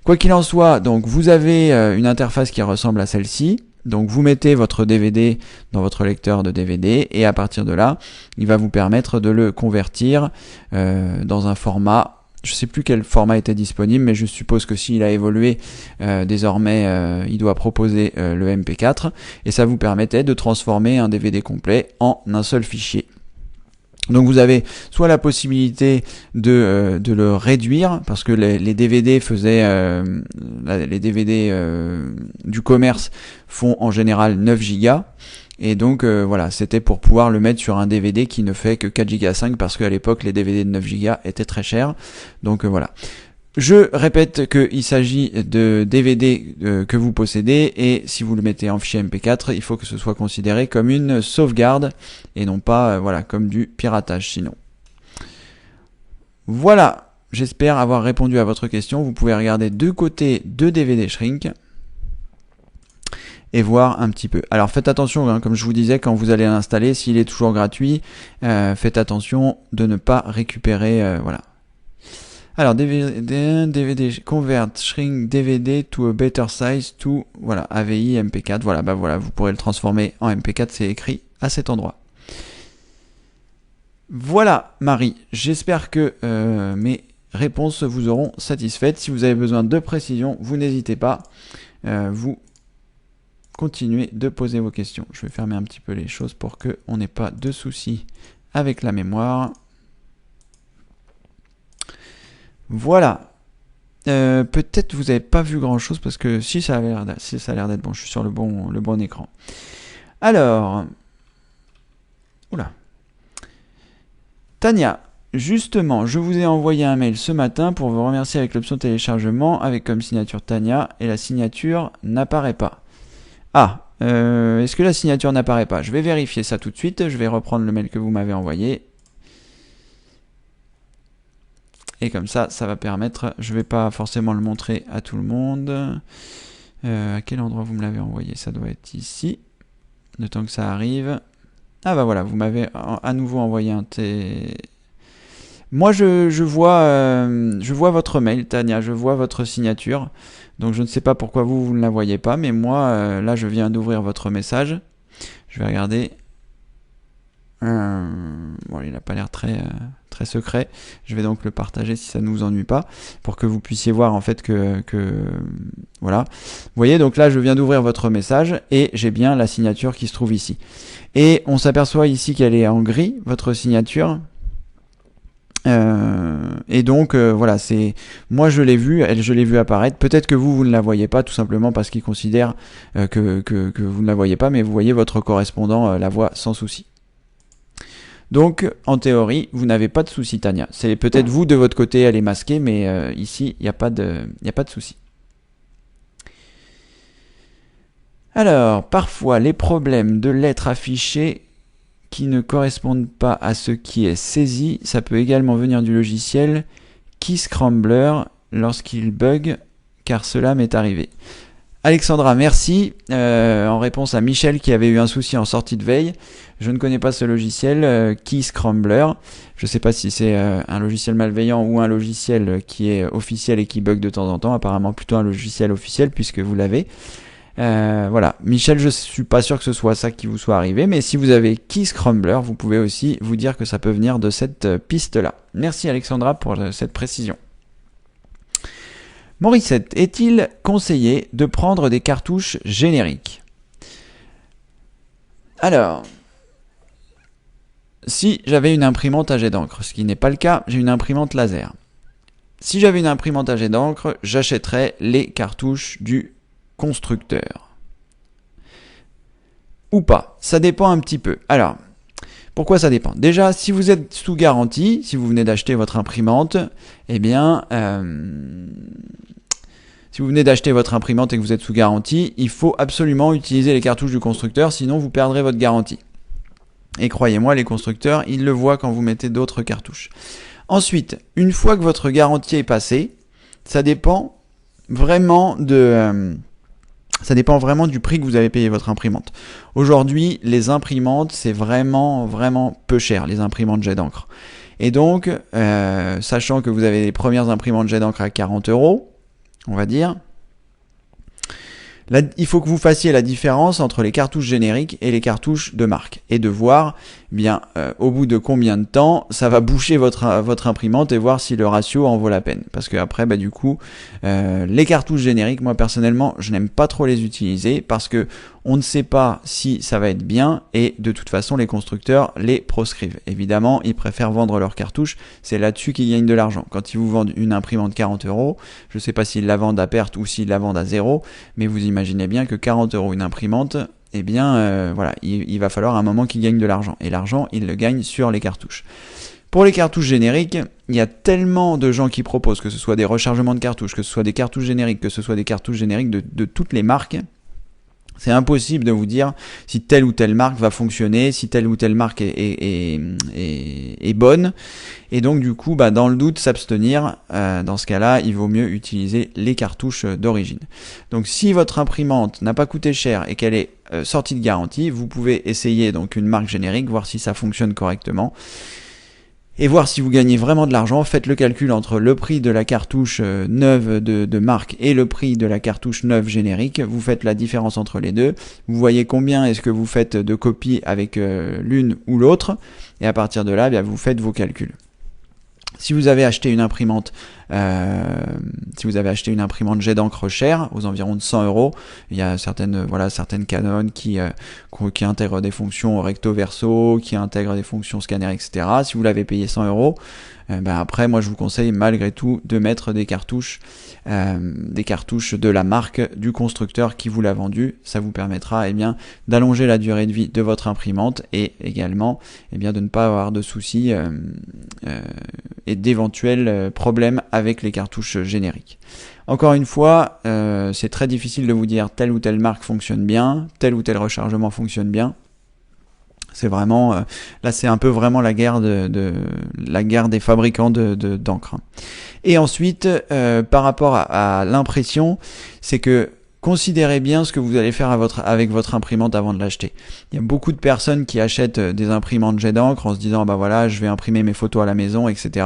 Quoi qu'il en soit, donc vous avez une interface qui ressemble à celle-ci. Donc vous mettez votre DVD dans votre lecteur de DVD et à partir de là, il va vous permettre de le convertir dans un format, je ne sais plus quel format était disponible, mais je suppose que s'il a évolué, désormais il doit proposer le MP4 et ça vous permettait de transformer un DVD complet en un seul fichier. Donc vous avez soit la possibilité de le réduire, parce que les DVD les DVD du commerce font en général 9 Go, et donc voilà, c'était pour pouvoir le mettre sur un DVD qui ne fait que 4 Go 5, parce qu'à l'époque les DVD de 9 Go étaient très chers, donc voilà. Je répète qu'il s'agit de DVD que vous possédez et si vous le mettez en fichier MP4, il faut que ce soit considéré comme une sauvegarde et non pas voilà, comme du piratage sinon. Voilà, j'espère avoir répondu à votre question. Vous pouvez regarder deux côtés de DVD Shrink et voir un petit peu. Alors faites attention, hein, comme je vous disais, quand vous allez l'installer, s'il est toujours gratuit, faites attention de ne pas récupérer, voilà. Alors, DVD convert shrink DVD to a better size to, voilà, AVI MP4. Voilà, bah voilà, vous pourrez le transformer en MP4, c'est écrit à cet endroit. Voilà, Marie, j'espère que mes réponses vous auront satisfaites. Si vous avez besoin de précision, vous n'hésitez pas, vous continuez de poser vos questions. Je vais fermer un petit peu les choses pour qu'on n'ait pas de soucis avec la mémoire. Voilà. Peut-être vous n'avez pas vu grand chose parce que si ça a l'air d'être bon, je suis sur le bon écran. Alors, oula. Tania, justement, je vous ai envoyé un mail ce matin pour vous remercier avec l'option téléchargement avec comme signature Tania et la signature n'apparaît pas. Ah, est-ce que la signature n'apparaît pas? Je vais vérifier ça tout de suite. Je vais reprendre le mail que vous m'avez envoyé. Et comme ça, ça va permettre, je ne vais pas forcément le montrer à tout le monde. À quel endroit vous me l'avez envoyé? Ça doit être ici. Le temps que ça arrive. Ah bah voilà, vous m'avez à nouveau envoyé un Moi je vois votre mail, Tania, je vois votre signature. Donc je ne sais pas pourquoi vous ne la voyez pas, mais moi, là je viens d'ouvrir votre message. Je vais regarder. Bon, il n'a pas l'air très secret. Je vais donc le partager si ça ne vous ennuie pas, pour que vous puissiez voir en fait que voilà. Vous voyez, donc là je viens d'ouvrir votre message et j'ai bien la signature qui se trouve ici. Et on s'aperçoit ici qu'elle est en gris, votre signature. Et donc voilà, c'est moi je l'ai vu apparaître. Peut-être que vous ne la voyez pas, tout simplement parce qu'il considère que vous ne la voyez pas, mais vous voyez votre correspondant la voit sans souci. Donc, en théorie, vous n'avez pas de souci, Tania. C'est peut-être vous, de votre côté, elle est masquée, mais ici, il n'y a pas de souci. Alors, parfois, les problèmes de lettres affichées qui ne correspondent pas à ce qui est saisi, ça peut également venir du logiciel KeyScrambler lorsqu'il bug, car cela m'est arrivé. Alexandra, merci. En réponse à Michel qui avait eu un souci en sortie de veille, je ne connais pas ce logiciel, KeyScrambler. Je ne sais pas si c'est un logiciel malveillant ou un logiciel qui est officiel et qui bug de temps en temps. Apparemment plutôt un logiciel officiel puisque vous l'avez. Voilà, Michel, je suis pas sûr que ce soit ça qui vous soit arrivé, mais si vous avez KeyScrambler, vous pouvez aussi vous dire que ça peut venir de cette piste-là. Merci Alexandra pour cette précision. Morissette, est-il conseillé de prendre des cartouches génériques? Alors, si j'avais une imprimante à jet d'encre, ce qui n'est pas le cas, j'ai une imprimante laser. Si j'avais une imprimante à jet d'encre, j'achèterais les cartouches du constructeur. Ou pas, ça dépend un petit peu. Alors, pourquoi ça dépend? Déjà, si vous êtes sous garantie, si vous venez d'acheter votre imprimante, eh bien, si vous venez d'acheter votre imprimante et que vous êtes sous garantie, il faut absolument utiliser les cartouches du constructeur, sinon vous perdrez votre garantie. Et croyez-moi, les constructeurs, ils le voient quand vous mettez d'autres cartouches. Ensuite, une fois que votre garantie est passée, ça dépend vraiment du prix que vous avez payé votre imprimante. Aujourd'hui, les imprimantes, c'est vraiment peu cher, les imprimantes jet d'encre. Et donc, sachant que vous avez les premières imprimantes jet d'encre à 40 €, on va dire, là, il faut que vous fassiez la différence entre les cartouches génériques et les cartouches de marque et de voir bien au bout de combien de temps ça va boucher votre imprimante et voir si le ratio en vaut la peine. Parce que après, du coup, les cartouches génériques, moi personnellement, je n'aime pas trop les utiliser parce que on ne sait pas si ça va être bien et de toute façon, les constructeurs les proscrivent. Évidemment, ils préfèrent vendre leurs cartouches. C'est là-dessus qu'ils gagnent de l'argent. Quand ils vous vendent une imprimante 40 €, je ne sais pas s'ils la vendent à perte ou s'ils la vendent à zéro, mais vous imaginez bien que 40 € une imprimante, eh bien, voilà, il va falloir un moment qu'ils gagnent de l'argent. Et l'argent, ils le gagnent sur les cartouches. Pour les cartouches génériques, il y a tellement de gens qui proposent, que ce soit des rechargements de cartouches, que ce soit des cartouches génériques, que ce soit des cartouches génériques de toutes les marques. C'est impossible de vous dire si telle ou telle marque va fonctionner, si telle ou telle marque est bonne. Et donc du coup, dans le doute, s'abstenir. Dans ce cas-là, il vaut mieux utiliser les cartouches d'origine. Donc si votre imprimante n'a pas coûté cher et qu'elle est sortie de garantie, vous pouvez essayer donc une marque générique, voir si ça fonctionne correctement. Et voir si vous gagnez vraiment de l'argent. Faites le calcul entre le prix de la cartouche neuve de marque et le prix de la cartouche neuve générique. Vous faites la différence entre les deux. Vous voyez combien est-ce que vous faites de copies avec l'une ou l'autre. Et à partir de là, vous faites vos calculs. Si vous avez acheté une imprimante, jet d'encre chère, aux environs de 100 €, il y a certaines Canon qui intègrent des fonctions recto verso, qui intègrent des fonctions scanner, etc. Si vous l'avez payé 100 €, après, moi, je vous conseille malgré tout de mettre des cartouches de la marque du constructeur qui vous l'a vendu. Ça vous permettra, d'allonger la durée de vie de votre imprimante et également, de ne pas avoir de soucis et d'éventuels problèmes avec les cartouches génériques. Encore une fois, c'est très difficile de vous dire telle ou telle marque fonctionne bien, tel ou tel rechargement fonctionne bien. C'est vraiment, là c'est un peu vraiment la guerre des fabricants d'encre. Et ensuite, par rapport à l'impression, c'est que considérez bien ce que vous allez faire avec votre imprimante avant de l'acheter. Il y a beaucoup de personnes qui achètent des imprimantes jet d'encre en se disant je vais imprimer mes photos à la maison, etc.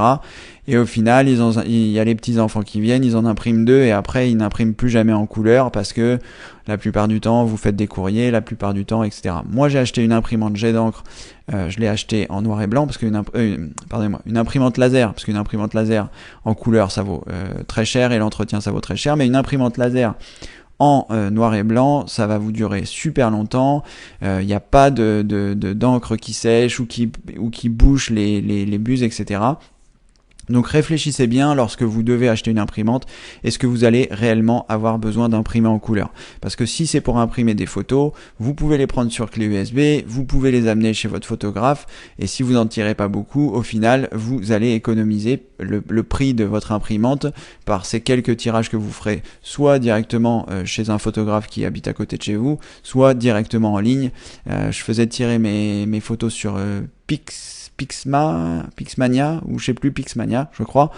Et au final, il y a les petits enfants qui viennent, ils en impriment 2 et après ils n'impriment plus jamais en couleur parce que la plupart du temps vous faites des courriers, la plupart du temps, etc. Moi j'ai acheté une imprimante jet d'encre, je l'ai acheté en noir et blanc parce qu'une imprimante laser, parce qu'une imprimante laser en couleur ça vaut très cher et l'entretien ça vaut très cher, mais une imprimante laser en noir et blanc, ça va vous durer super longtemps. Il n'y a pas d'encre qui sèche ou qui bouche les buses, etc. Donc réfléchissez bien lorsque vous devez acheter une imprimante, est-ce que vous allez réellement avoir besoin d'imprimer en couleur? Parce que si c'est pour imprimer des photos, vous pouvez les prendre sur clé USB, vous pouvez les amener chez votre photographe, et si vous n'en tirez pas beaucoup, au final, vous allez économiser le prix de votre imprimante par ces quelques tirages que vous ferez, soit directement chez un photographe qui habite à côté de chez vous, soit directement en ligne. Je faisais tirer mes photos sur Pixmania, ou je sais plus, Pixmania, je crois.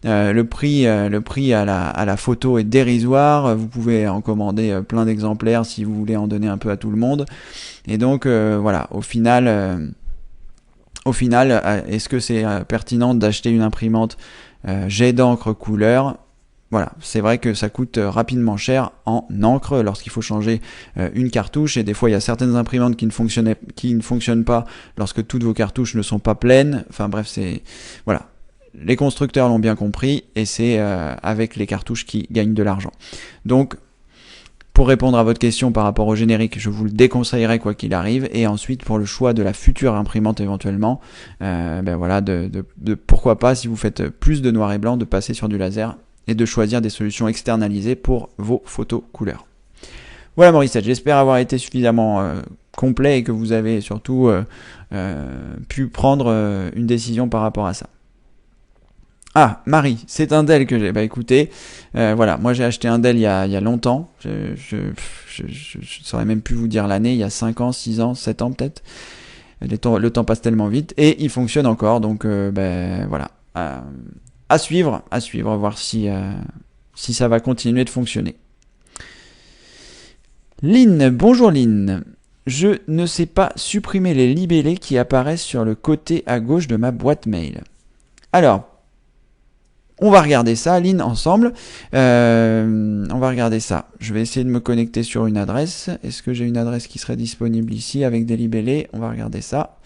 Le prix à la photo est dérisoire. Vous pouvez en commander plein d'exemplaires si vous voulez en donner un peu à tout le monde. Et donc voilà, au final, est-ce que c'est pertinent d'acheter une imprimante jet d'encre couleur? Voilà, c'est vrai que ça coûte rapidement cher en encre lorsqu'il faut changer une cartouche, et des fois il y a certaines imprimantes qui ne fonctionnent pas lorsque toutes vos cartouches ne sont pas pleines. Enfin bref, voilà. les constructeurs l'ont bien compris et c'est avec les cartouches qui gagnent de l'argent. Donc, pour répondre à votre question par rapport au générique, je vous le déconseillerais quoi qu'il arrive. Et ensuite, pour le choix de la future imprimante éventuellement, voilà, de pourquoi pas, si vous faites plus de noir et blanc, de passer sur du laser et de choisir des solutions externalisées pour vos photos couleurs. Voilà Morissette, j'espère avoir été suffisamment complet et que vous avez surtout pu prendre une décision par rapport à ça. Ah, Marie, c'est un Dell que j'ai. Bah écoutez, voilà, moi j'ai acheté un Dell il y a longtemps. Je saurais même plus vous dire l'année, il y a 5 ans, 6 ans, 7 ans peut-être. Le temps passe tellement vite et il fonctionne encore, donc voilà. À suivre, voir si ça va continuer de fonctionner. Lynn, bonjour Lynn. Je ne sais pas supprimer les libellés qui apparaissent sur le côté à gauche de ma boîte mail. Alors, on va regarder ça, Lynn, ensemble. On va regarder ça. Je vais essayer de me connecter sur une adresse. Est-ce que j'ai une adresse qui serait disponible ici avec des libellés? On va regarder ça.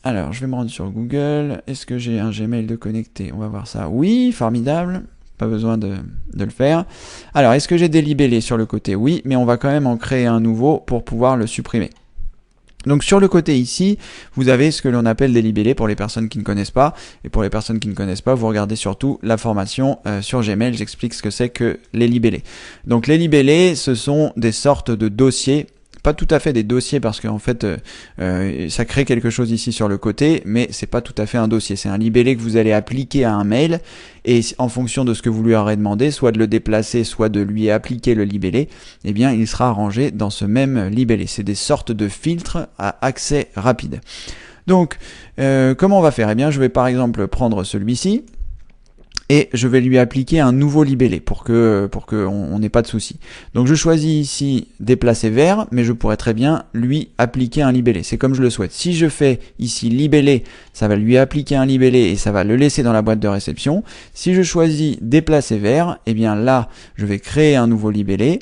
Alors, je vais me rendre sur Google. Est-ce que j'ai un Gmail de connecté? On va voir ça. Oui, formidable. Pas besoin de le faire. Alors, est-ce que j'ai des libellés sur le côté? Oui, mais on va quand même en créer un nouveau pour pouvoir le supprimer. Donc sur le côté ici, vous avez ce que l'on appelle des libellés pour les personnes qui ne connaissent pas. Et pour les personnes qui ne connaissent pas, vous regardez surtout la formation sur Gmail. J'explique ce que c'est que les libellés. Donc les libellés, ce sont des sortes de dossiers. Pas tout à fait des dossiers parce qu'en fait ça crée quelque chose ici sur le côté, mais c'est pas tout à fait un dossier. C'est un libellé que vous allez appliquer à un mail et en fonction de ce que vous lui aurez demandé, soit de le déplacer, soit de lui appliquer le libellé, eh bien il sera rangé dans ce même libellé. C'est des sortes de filtres à accès rapide. Donc comment on va faire? Eh bien je vais par exemple prendre celui-ci. Et je vais lui appliquer un nouveau libellé pour que on n'ait pas de souci. Donc je choisis ici déplacer vers, mais je pourrais très bien lui appliquer un libellé. C'est comme je le souhaite. Si je fais ici libellé, ça va lui appliquer un libellé et ça va le laisser dans la boîte de réception. Si je choisis déplacer vers, eh bien là, je vais créer un nouveau libellé.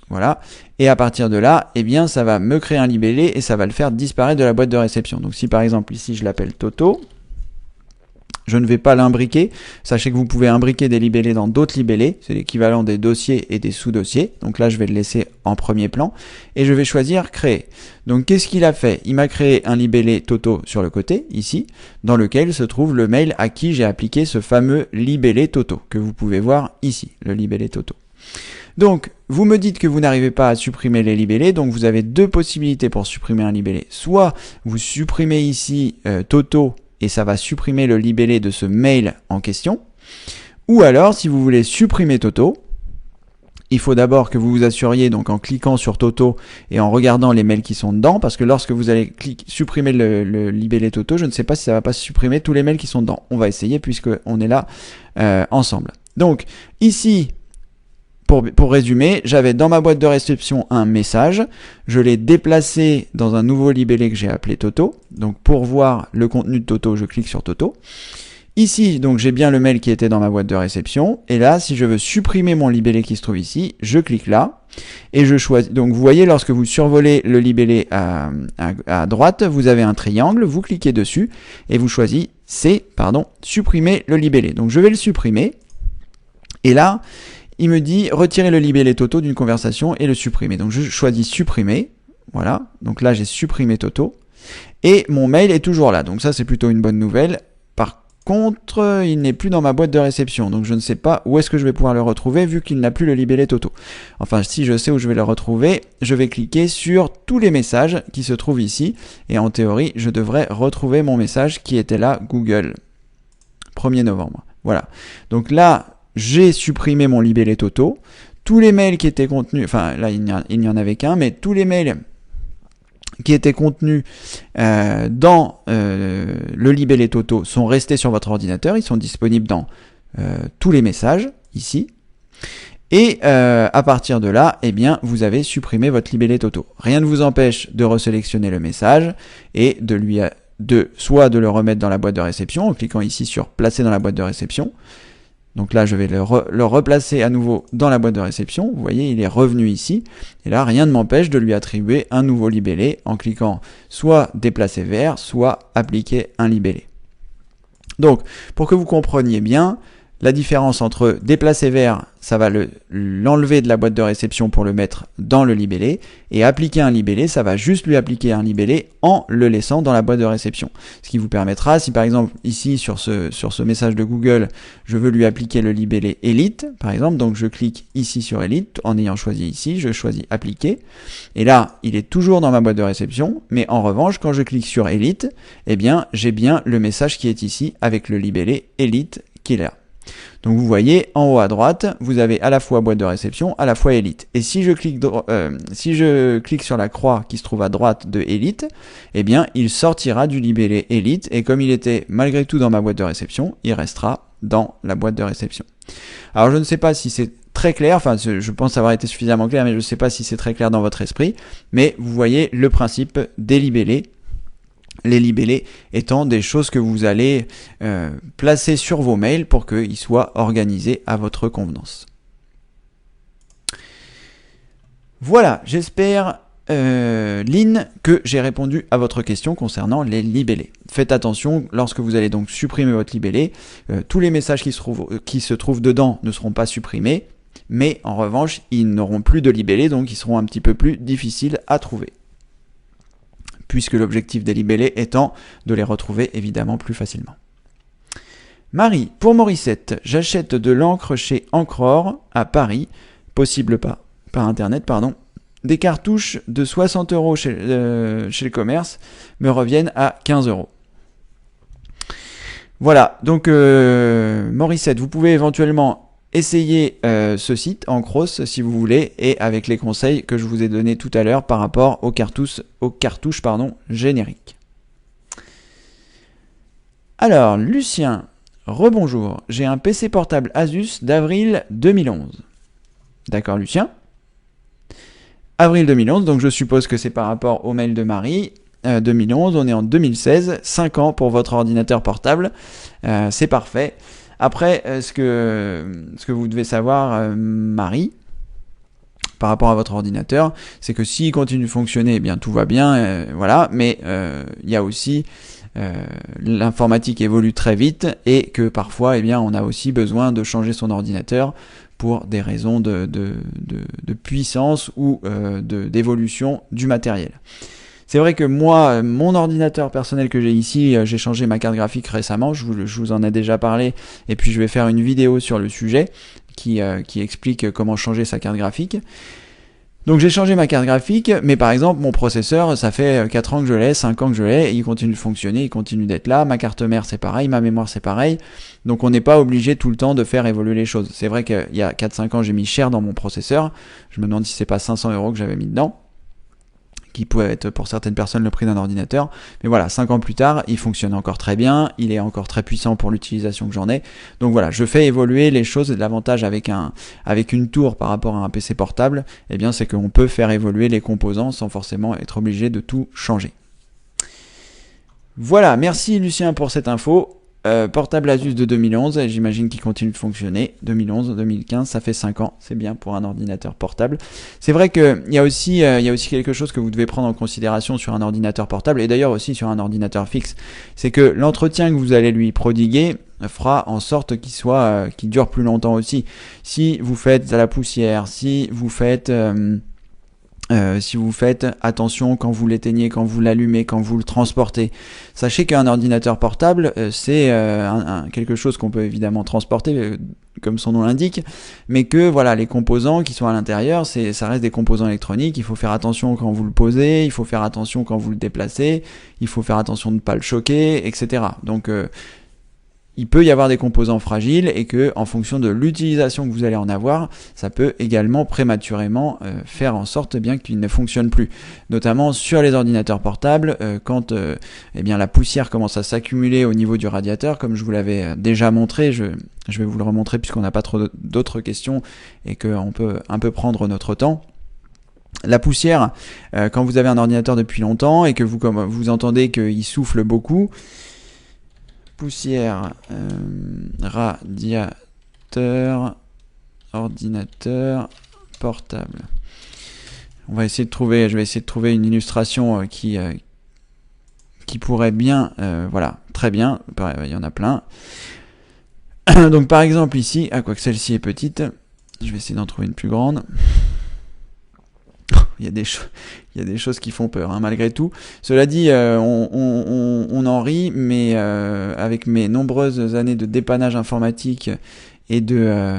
Voilà. Et à partir de là, eh bien ça va me créer un libellé et ça va le faire disparaître de la boîte de réception. Donc si par exemple ici je l'appelle Toto, je ne vais pas l'imbriquer. Sachez que vous pouvez imbriquer des libellés dans d'autres libellés. C'est l'équivalent des dossiers et des sous-dossiers. Donc là, je vais le laisser en premier plan. Et je vais choisir créer. Donc qu'est-ce qu'il a fait? Il m'a créé un libellé Toto sur le côté, ici, dans lequel se trouve le mail à qui j'ai appliqué ce fameux libellé Toto, que vous pouvez voir ici, le libellé Toto. Donc, vous me dites que vous n'arrivez pas à supprimer les libellés, donc vous avez deux possibilités pour supprimer un libellé. Soit vous supprimez ici Toto, et ça va supprimer le libellé de ce mail en question. Ou alors, si vous voulez supprimer Toto, il faut d'abord que vous vous assuriez, donc en cliquant sur Toto et en regardant les mails qui sont dedans, parce que lorsque vous allez supprimer le libellé Toto, je ne sais pas si ça va pas supprimer tous les mails qui sont dedans. On va essayer puisqu'on est là ensemble. Donc, ici, pour résumer, j'avais dans ma boîte de réception un message, je l'ai déplacé dans un nouveau libellé que j'ai appelé Toto. Donc pour voir le contenu de Toto, je clique sur Toto. Ici, donc j'ai bien le mail qui était dans ma boîte de réception. Et là, si je veux supprimer mon libellé qui se trouve ici, je clique là. Et je choisis. Donc vous voyez, lorsque vous survolez le libellé à droite, vous avez un triangle, vous cliquez dessus et vous choisissez, supprimer le libellé. Donc je vais le supprimer. Et là, il me dit retirer le libellé Toto d'une conversation et le supprimer. Donc je choisis supprimer. Voilà. Donc là j'ai supprimé Toto. Et mon mail est toujours là. Donc ça c'est plutôt une bonne nouvelle. Par contre, il n'est plus dans ma boîte de réception. Donc je ne sais pas où est-ce que je vais pouvoir le retrouver vu qu'il n'a plus le libellé Toto. Enfin, si je sais où je vais le retrouver, je vais cliquer sur tous les messages qui se trouvent ici. Et en théorie, je devrais retrouver mon message qui était là, Google. 1er novembre. Voilà. Donc là, j'ai supprimé mon libellé Toto. Tous les mails qui étaient contenus, enfin là il n'y en avait qu'un, mais tous les mails qui étaient contenus dans le libellé Toto sont restés sur votre ordinateur. Ils sont disponibles dans tous les messages, ici. Et à partir de là, eh bien, vous avez supprimé votre libellé Toto. Rien ne vous empêche de resélectionner le message et soit de le remettre dans la boîte de réception en cliquant ici sur placer dans la boîte de réception. Donc là, je vais le replacer à nouveau dans la boîte de réception. Vous voyez, il est revenu ici. Et là, rien ne m'empêche de lui attribuer un nouveau libellé en cliquant soit déplacer vers, soit appliquer un libellé. Donc, pour que vous compreniez bien, la différence entre déplacer vers, ça va l'enlever de la boîte de réception pour le mettre dans le libellé, et appliquer un libellé, ça va juste lui appliquer un libellé en le laissant dans la boîte de réception. Ce qui vous permettra, si par exemple ici sur ce message de Google, je veux lui appliquer le libellé Elite, par exemple, donc je clique ici sur Elite, en ayant choisi ici, je choisis appliquer, et là, il est toujours dans ma boîte de réception, mais en revanche, quand je clique sur Elite, eh bien, j'ai bien le message qui est ici avec le libellé Elite qui est là. Donc vous voyez, en haut à droite, vous avez à la fois boîte de réception, à la fois Elite. Et si je clique sur la croix qui se trouve à droite de Elite, eh bien, il sortira du libellé Elite, et comme il était malgré tout dans ma boîte de réception, il restera dans la boîte de réception. Alors je ne sais pas si c'est très clair, enfin je pense avoir été suffisamment clair, mais je ne sais pas si c'est très clair dans votre esprit, mais vous voyez le principe des libellés. Les libellés étant des choses que vous allez placer sur vos mails pour qu'ils soient organisés à votre convenance. Voilà, j'espère, Lynn, que j'ai répondu à votre question concernant les libellés. Faites attention, lorsque vous allez donc supprimer votre libellé, tous les messages qui se trouvent dedans ne seront pas supprimés, mais en revanche, ils n'auront plus de libellé, donc ils seront un petit peu plus difficiles à trouver. Puisque l'objectif des libellés étant de les retrouver évidemment plus facilement. Marie, pour Morissette, j'achète de l'encre chez Encror à Paris, possible pas, par internet, pardon. Des cartouches de 60 € chez le commerce me reviennent à 15 €. Voilà, donc Morissette, vous pouvez éventuellement essayez ce site Encros si vous voulez, et avec les conseils que je vous ai donnés tout à l'heure par rapport aux cartouches génériques. Alors, Lucien, rebonjour, j'ai un PC portable Asus d'avril 2011. D'accord, Lucien. Avril 2011, donc je suppose que c'est par rapport au mail de Marie. 2011, on est en 2016, 5 ans pour votre ordinateur portable, c'est parfait. Après, ce que vous devez savoir, Marie, par rapport à votre ordinateur, c'est que s'il continue de fonctionner, eh bien tout va bien, voilà. Mais il y a aussi l'informatique évolue très vite et que parfois, eh bien, on a aussi besoin de changer son ordinateur pour des raisons de puissance ou d'évolution du matériel. C'est vrai que moi, mon ordinateur personnel que j'ai ici, j'ai changé ma carte graphique récemment, je vous en ai déjà parlé, et puis je vais faire une vidéo sur le sujet qui explique comment changer sa carte graphique. Donc j'ai changé ma carte graphique, mais par exemple mon processeur, ça fait 4 ans que je l'ai, 5 ans que je l'ai, et il continue de fonctionner, il continue d'être là, ma carte mère c'est pareil, ma mémoire c'est pareil, donc on n'est pas obligé tout le temps de faire évoluer les choses. C'est vrai qu'il y a 4-5 ans j'ai mis cher dans mon processeur, je me demande si c'est pas 500 € que j'avais mis dedans, qui peut être pour certaines personnes le prix d'un ordinateur, mais voilà, 5 ans plus tard, il fonctionne encore très bien, il est encore très puissant pour l'utilisation que j'en ai, donc voilà, je fais évoluer les choses, et l'avantage avec une tour par rapport à un PC portable, eh bien c'est qu'on peut faire évoluer les composants sans forcément être obligé de tout changer. Voilà, merci Lucien pour cette info. Portable Asus de 2011, j'imagine qu'il continue de fonctionner. 2011, 2015, ça fait 5 ans, c'est bien pour un ordinateur portable. C'est vrai qu'il y a aussi quelque chose que vous devez prendre en considération sur un ordinateur portable, et d'ailleurs aussi sur un ordinateur fixe, c'est que l'entretien que vous allez lui prodiguer fera en sorte qu'il dure plus longtemps aussi. Si vous faites à la poussière, si vous faites attention quand vous l'éteignez, quand vous l'allumez, quand vous le transportez. Sachez qu'un ordinateur portable, c'est quelque chose qu'on peut évidemment transporter, comme son nom l'indique, mais que voilà, les composants qui sont à l'intérieur, ça reste des composants électroniques. Il faut faire attention quand vous le posez, il faut faire attention quand vous le déplacez, il faut faire attention de ne pas le choquer, etc. Donc il peut y avoir des composants fragiles et que, en fonction de l'utilisation que vous allez en avoir, ça peut également prématurément faire en sorte bien qu'il ne fonctionne plus. Notamment sur les ordinateurs portables, quand eh bien la poussière commence à s'accumuler au niveau du radiateur, comme je vous l'avais déjà montré, je vais vous le remontrer puisqu'on n'a pas trop d'autres questions et qu'on peut un peu prendre notre temps. La poussière, quand vous avez un ordinateur depuis longtemps et que vous entendez qu'il souffle beaucoup, poussière, radiateur, ordinateur, portable. Je vais essayer de trouver une illustration qui pourrait bien très bien. Il y en a plein. Donc par exemple ici, quoique celle-ci est petite, je vais essayer d'en trouver une plus grande. Il y a des choses qui font peur, hein, malgré tout. Cela dit, on en rit, mais avec mes nombreuses années de dépannage informatique et de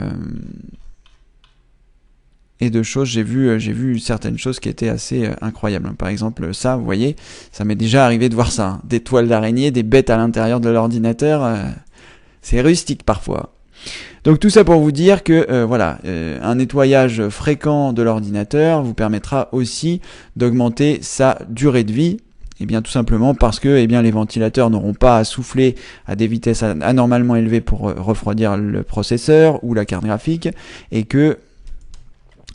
choses, j'ai vu certaines choses qui étaient assez incroyables. Par exemple, ça, vous voyez, ça m'est déjà arrivé de voir ça. Hein. Des toiles d'araignée, des bêtes à l'intérieur de l'ordinateur. C'est rustique parfois. Donc tout ça pour vous dire que un nettoyage fréquent de l'ordinateur vous permettra aussi d'augmenter sa durée de vie. Et bien tout simplement parce que les ventilateurs n'auront pas à souffler à des vitesses anormalement élevées pour refroidir le processeur ou la carte graphique, et que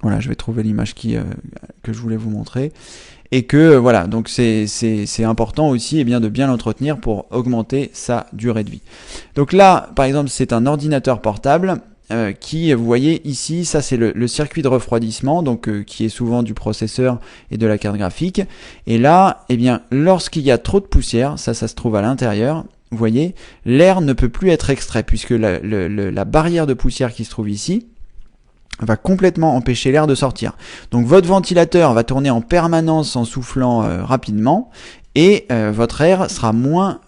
voilà, je vais trouver l'image que je voulais vous montrer. Et que voilà, donc c'est important aussi de bien l'entretenir pour augmenter sa durée de vie. Donc là, par exemple, c'est un ordinateur portable qui, vous voyez ici, ça c'est le circuit de refroidissement, donc qui est souvent du processeur et de la carte graphique. Et là, lorsqu'il y a trop de poussière, ça se trouve à l'intérieur. Vous voyez, l'air ne peut plus être extrait puisque la barrière de poussière qui se trouve ici va complètement empêcher l'air de sortir. Donc votre ventilateur va tourner en permanence en soufflant rapidement, et votre air sera moins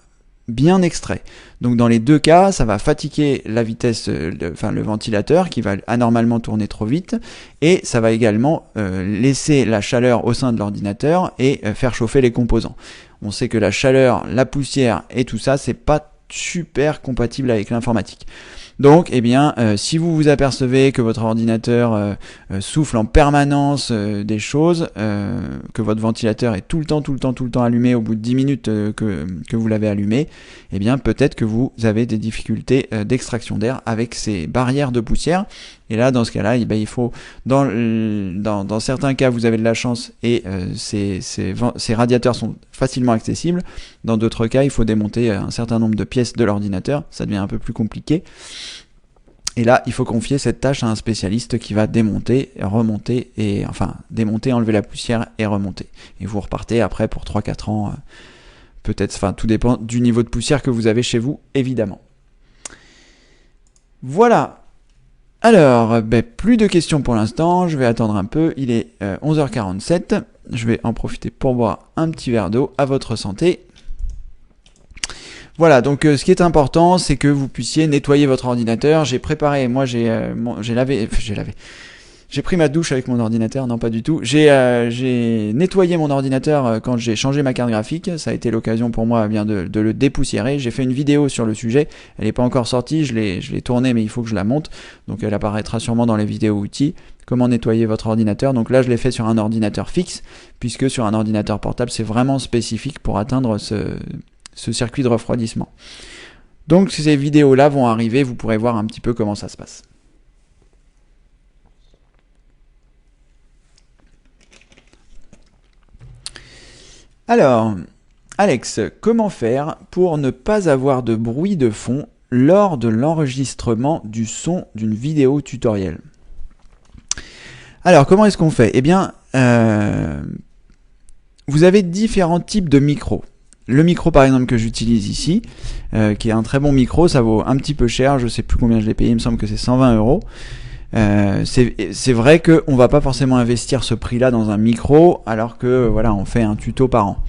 bien extrait. Donc dans les deux cas, ça va fatiguer la vitesse, le ventilateur qui va anormalement tourner trop vite, et ça va également laisser la chaleur au sein de l'ordinateur et faire chauffer les composants. On sait que la chaleur, la poussière et tout ça, c'est pas super compatible avec l'informatique. Donc, si vous vous apercevez que votre ordinateur souffle en permanence des choses, que votre ventilateur est tout le temps allumé au bout de 10 minutes que vous l'avez allumé, peut-être que vous avez des difficultés d'extraction d'air avec ces barrières de poussière. Et là, dans ce cas-là, il faut, dans certains cas, vous avez de la chance et ces radiateurs sont facilement accessibles. Dans d'autres cas, il faut démonter un certain nombre de pièces de l'ordinateur. Ça devient un peu plus compliqué. Et là, il faut confier cette tâche à un spécialiste qui va démonter, remonter, démonter, enlever la poussière et remonter. Et vous repartez après pour 3-4 ans, peut-être, tout dépend du niveau de poussière que vous avez chez vous, évidemment. Voilà. Alors, plus de questions pour l'instant, je vais attendre un peu, il est 11h47, je vais en profiter pour boire un petit verre d'eau à votre santé. Voilà, donc ce qui est important, c'est que vous puissiez nettoyer votre ordinateur. J'ai préparé, moi j'ai pris ma douche avec mon ordinateur, non pas du tout. J'ai nettoyé mon ordinateur quand j'ai changé ma carte graphique. Ça a été l'occasion pour moi de le dépoussiérer. J'ai fait une vidéo sur le sujet. Elle n'est pas encore sortie, je l'ai tournée, mais il faut que je la monte. Donc elle apparaîtra sûrement dans les vidéos outils. Comment nettoyer votre ordinateur. Donc là, je l'ai fait sur un ordinateur fixe, puisque sur un ordinateur portable, c'est vraiment spécifique pour atteindre ce circuit de refroidissement. Donc ces vidéos-là vont arriver, vous pourrez voir un petit peu comment ça se passe. Alors, Alex, comment faire pour ne pas avoir de bruit de fond lors de l'enregistrement du son d'une vidéo tutoriel? Alors, comment est-ce qu'on fait? Vous avez différents types de micros. Le micro par exemple que j'utilise ici, qui est un très bon micro, ça vaut un petit peu cher, je sais plus combien je l'ai payé, il me semble que c'est 120 €. C'est vrai qu'on va pas forcément investir ce prix-là dans un micro, alors que voilà, on fait un tuto par an,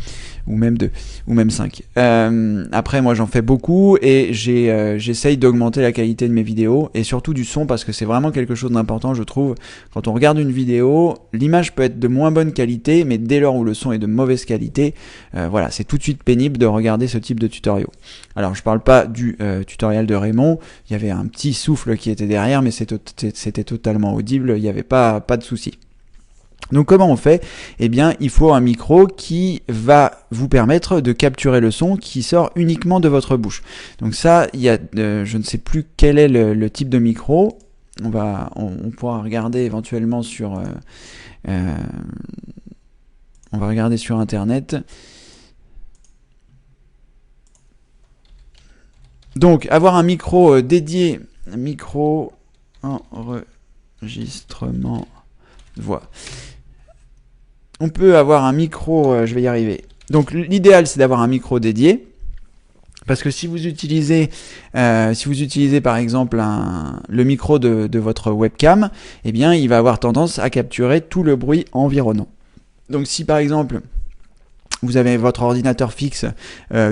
ou même 2, ou même 5. Après, moi j'en fais beaucoup et j'essaye d'augmenter la qualité de mes vidéos et surtout du son, parce que c'est vraiment quelque chose d'important, je trouve. Quand on regarde une vidéo, l'image peut être de moins bonne qualité, mais dès lors où le son est de mauvaise qualité, voilà, c'est tout de suite pénible de regarder ce type de tutoriel. Alors je parle pas du tutoriel de Raymond, il y avait un petit souffle qui était derrière, mais c'était totalement audible, il n'y avait pas de souci. Donc comment on fait? Il faut un micro qui va vous permettre de capturer le son qui sort uniquement de votre bouche. Donc ça, il y a, je ne sais plus quel est le type de micro. On pourra regarder éventuellement sur, on va regarder sur internet. Donc avoir un micro dédié, micro enregistrement voix. On peut avoir un micro, je vais y arriver. Donc l'idéal c'est d'avoir un micro dédié Parce que si vous utilisez par exemple le micro de votre webcam, eh bien il va avoir tendance à capturer tout le bruit environnant. Donc si par exemple vous avez votre ordinateur fixe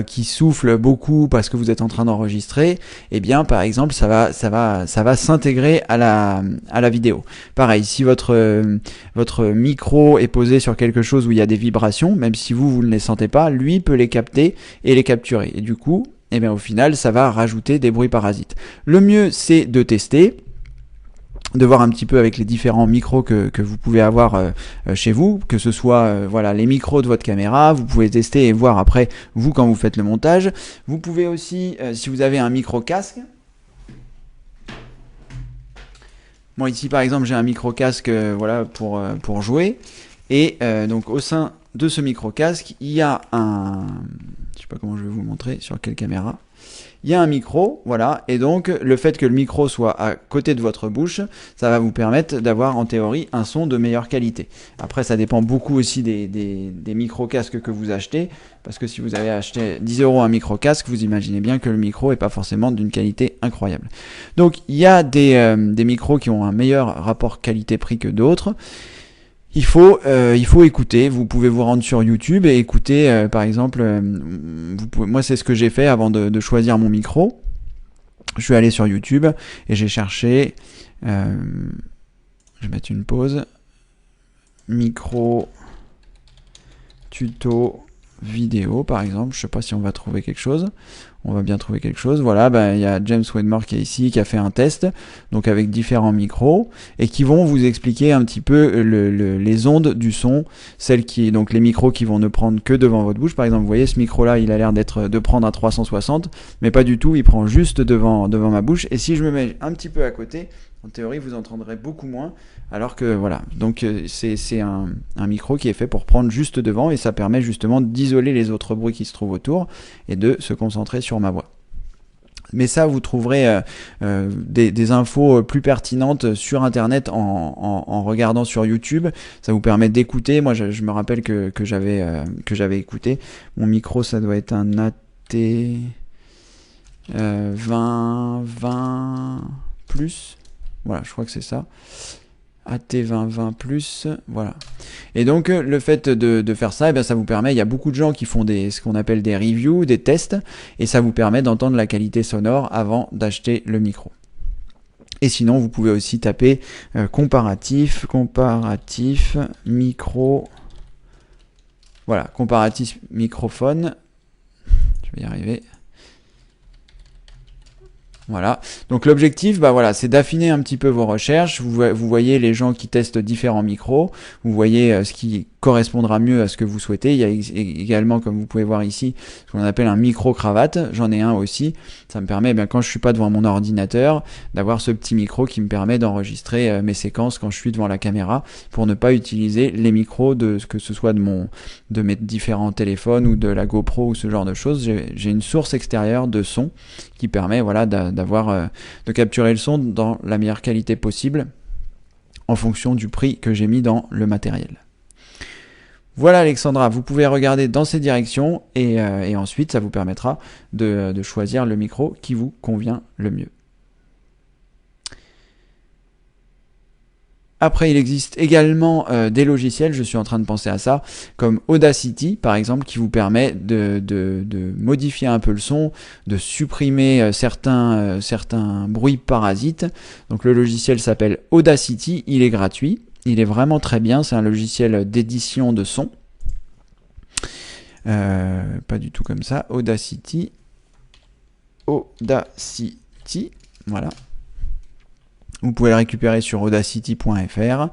qui souffle beaucoup parce que vous êtes en train d'enregistrer, eh bien par exemple ça va s'intégrer à la vidéo. Pareil, si votre micro est posé sur quelque chose où il y a des vibrations, même si vous ne les sentez pas, lui peut les capter et les capturer. Et du coup, eh bien au final, ça va rajouter des bruits parasites. Le mieux, c'est de tester, de voir un petit peu avec les différents micros que vous pouvez avoir chez vous, que ce soit voilà les micros de votre caméra, vous pouvez tester et voir après vous quand vous faites le montage. Vous pouvez aussi, si vous avez un micro casque, moi ici par exemple j'ai un micro casque voilà pour jouer, et donc au sein de ce micro casque il y a je sais pas comment je vais vous le montrer, sur quelle caméra. Il y a un micro, voilà, et donc le fait que le micro soit à côté de votre bouche, ça va vous permettre d'avoir en théorie un son de meilleure qualité. Après, ça dépend beaucoup aussi des micro-casques que vous achetez, parce que si vous avez acheté 10 € un micro-casque, vous imaginez bien que le micro n'est pas forcément d'une qualité incroyable. Donc, il y a des micros qui ont un meilleur rapport qualité-prix que d'autres. Il faut écouter. Vous pouvez vous rendre sur YouTube et écouter, par exemple, moi c'est ce que j'ai fait avant de choisir mon micro. Je suis allé sur YouTube et j'ai cherché, je vais mettre une pause, micro tuto vidéo par exemple. Je sais pas si on va trouver quelque chose. On va bien trouver quelque chose. Voilà, il y a James Wedmore qui est ici, qui a fait un test, donc avec différents micros, et qui vont vous expliquer un petit peu les ondes du son, donc les micros qui vont ne prendre que devant votre bouche. Par exemple, vous voyez ce micro-là, il a l'air de prendre à 360, mais pas du tout, il prend juste devant ma bouche. Et si je me mets un petit peu à côté, en théorie, vous entendrez beaucoup moins. Alors que voilà, donc c'est un micro qui est fait pour prendre juste devant, et ça permet justement d'isoler les autres bruits qui se trouvent autour et de se concentrer sur ma voix. Mais ça, vous trouverez des infos plus pertinentes sur internet en regardant sur YouTube. Ça vous permet d'écouter. Moi je me rappelle que j'avais écouté. Mon micro, ça doit être un AT 20 plus. Voilà, je crois que c'est ça. AT2020+, voilà. Et donc le fait de faire ça, eh bien, ça vous permet, il y a beaucoup de gens qui font ce qu'on appelle des reviews, des tests, et ça vous permet d'entendre la qualité sonore avant d'acheter le micro. Et sinon, vous pouvez aussi taper comparatif micro, voilà, comparatif microphone, je vais y arriver. Voilà. Donc l'objectif, voilà, c'est d'affiner un petit peu vos recherches. Vous voyez les gens qui testent différents micros. Vous voyez ce qui correspondra mieux à ce que vous souhaitez. Il y a également, comme vous pouvez voir ici, ce qu'on appelle un micro-cravate. J'en ai un aussi. Ça me permet, quand je suis pas devant mon ordinateur, d'avoir ce petit micro qui me permet d'enregistrer mes séquences quand je suis devant la caméra, pour ne pas utiliser les micros que ce soit de mes différents téléphones ou de la GoPro ou ce genre de choses. J'ai une source extérieure de son qui permet, voilà, de capturer le son dans la meilleure qualité possible en fonction du prix que j'ai mis dans le matériel. Voilà Alexandra, vous pouvez regarder dans ces directions et ensuite ça vous permettra de choisir le micro qui vous convient le mieux. Après, il existe également des logiciels, je suis en train de penser à ça, comme Audacity par exemple, qui vous permet de modifier un peu le son, de supprimer certains bruits parasites. Donc le logiciel s'appelle Audacity, il est gratuit, il est vraiment très bien, c'est un logiciel d'édition de son. Pas du tout comme ça, Audacity, voilà. Vous pouvez le récupérer sur audacity.fr.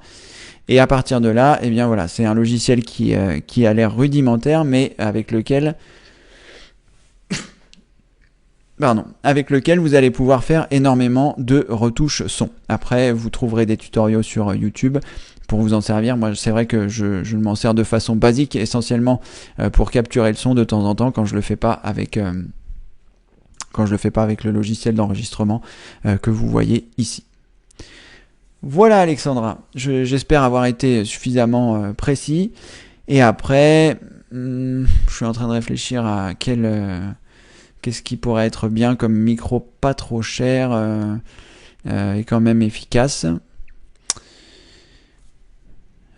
Et à partir de là, eh bien voilà, c'est un logiciel qui a l'air rudimentaire, mais avec lequel vous allez pouvoir faire énormément de retouches son. Après, vous trouverez des tutoriaux sur YouTube pour vous en servir. Moi, c'est vrai que je m'en sers de façon basique, essentiellement pour capturer le son de temps en temps quand je le fais pas avec le logiciel d'enregistrement que vous voyez ici. Voilà Alexandra, j'espère avoir été suffisamment précis. Et après, je suis en train de réfléchir à quel Qu'est-ce qui pourrait être bien comme micro pas trop cher et quand même efficace?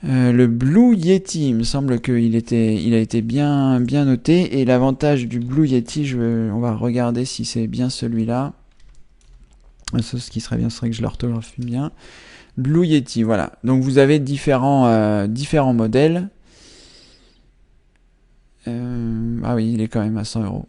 Le Blue Yeti, il me semble qu'il a été bien noté. Et l'avantage du Blue Yeti, on va regarder si c'est bien celui-là. Ce qui serait bien, ce serait que je l'orthographie bien. Blue Yeti, voilà. Donc vous avez différents modèles. Ah oui, il est quand même à 100 €.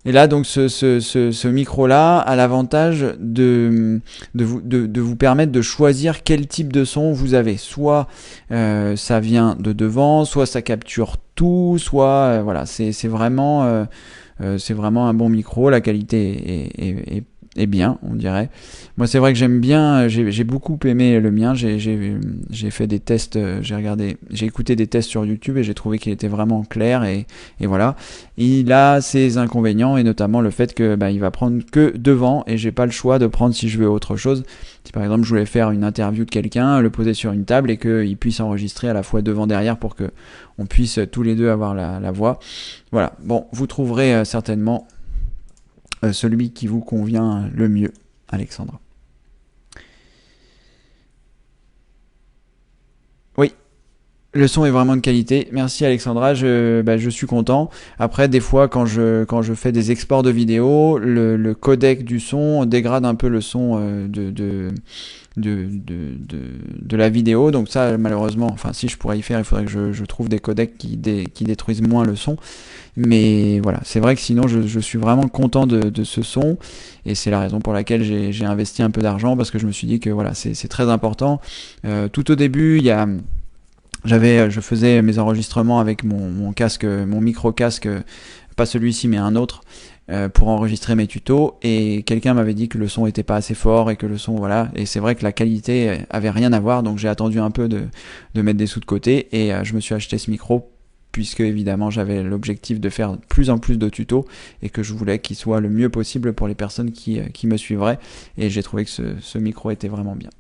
Et là, donc, ce micro-là a l'avantage de vous permettre de choisir quel type de son vous avez. Soit ça vient de devant, soit ça capture tout, soit voilà, c'est vraiment un bon micro. La qualité est bien, on dirait. Moi, c'est vrai que j'aime bien, j'ai beaucoup aimé le mien. J'ai fait des tests, j'ai écouté des tests sur YouTube et j'ai trouvé qu'il était vraiment clair et voilà. Il a ses inconvénients et notamment le fait que il va prendre que devant et j'ai pas le choix de prendre si je veux autre chose. Si par exemple je voulais faire une interview de quelqu'un, le poser sur une table et qu'il puisse enregistrer à la fois devant derrière pour que on puisse tous les deux avoir la voix. Voilà. Bon, vous trouverez certainement celui qui vous convient le mieux, Alexandra. Oui, le son est vraiment de qualité. Merci Alexandra, je suis content. Après, des fois, quand je fais des exports de vidéos, le codec du son dégrade un peu le son de la vidéo. Donc ça, malheureusement, enfin si je pourrais y faire, il faudrait que je trouve des codecs qui détruisent moins le son. Mais voilà, c'est vrai que sinon je suis vraiment content de ce son et c'est la raison pour laquelle j'ai investi un peu d'argent parce que je me suis dit que voilà, c'est très important. Tout au début, je faisais mes enregistrements avec mon casque, mon micro casque, pas celui-ci mais un autre, pour enregistrer mes tutos et quelqu'un m'avait dit que le son était pas assez fort et que le son voilà, et c'est vrai que la qualité avait rien à voir, donc j'ai attendu un peu de mettre des sous de côté et je me suis acheté ce micro puisque évidemment j'avais l'objectif de faire de plus en plus de tutos et que je voulais qu'il soit le mieux possible pour les personnes qui me suivraient et j'ai trouvé que ce micro était vraiment bien.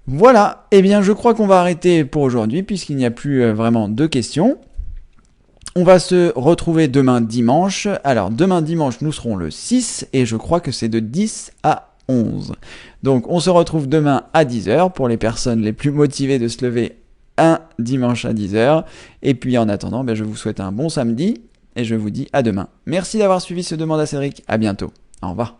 Voilà, et bien je crois qu'on va arrêter pour aujourd'hui puisqu'il n'y a plus vraiment de questions. On va se retrouver demain dimanche. Alors demain dimanche nous serons le 6 et je crois que c'est de 10 à 11. Donc on se retrouve demain à 10h pour les personnes les plus motivées de se lever un dimanche à 10h. Et puis en attendant, je vous souhaite un bon samedi et je vous dis à demain. Merci d'avoir suivi ce Demande à Cédric. À bientôt. Au revoir.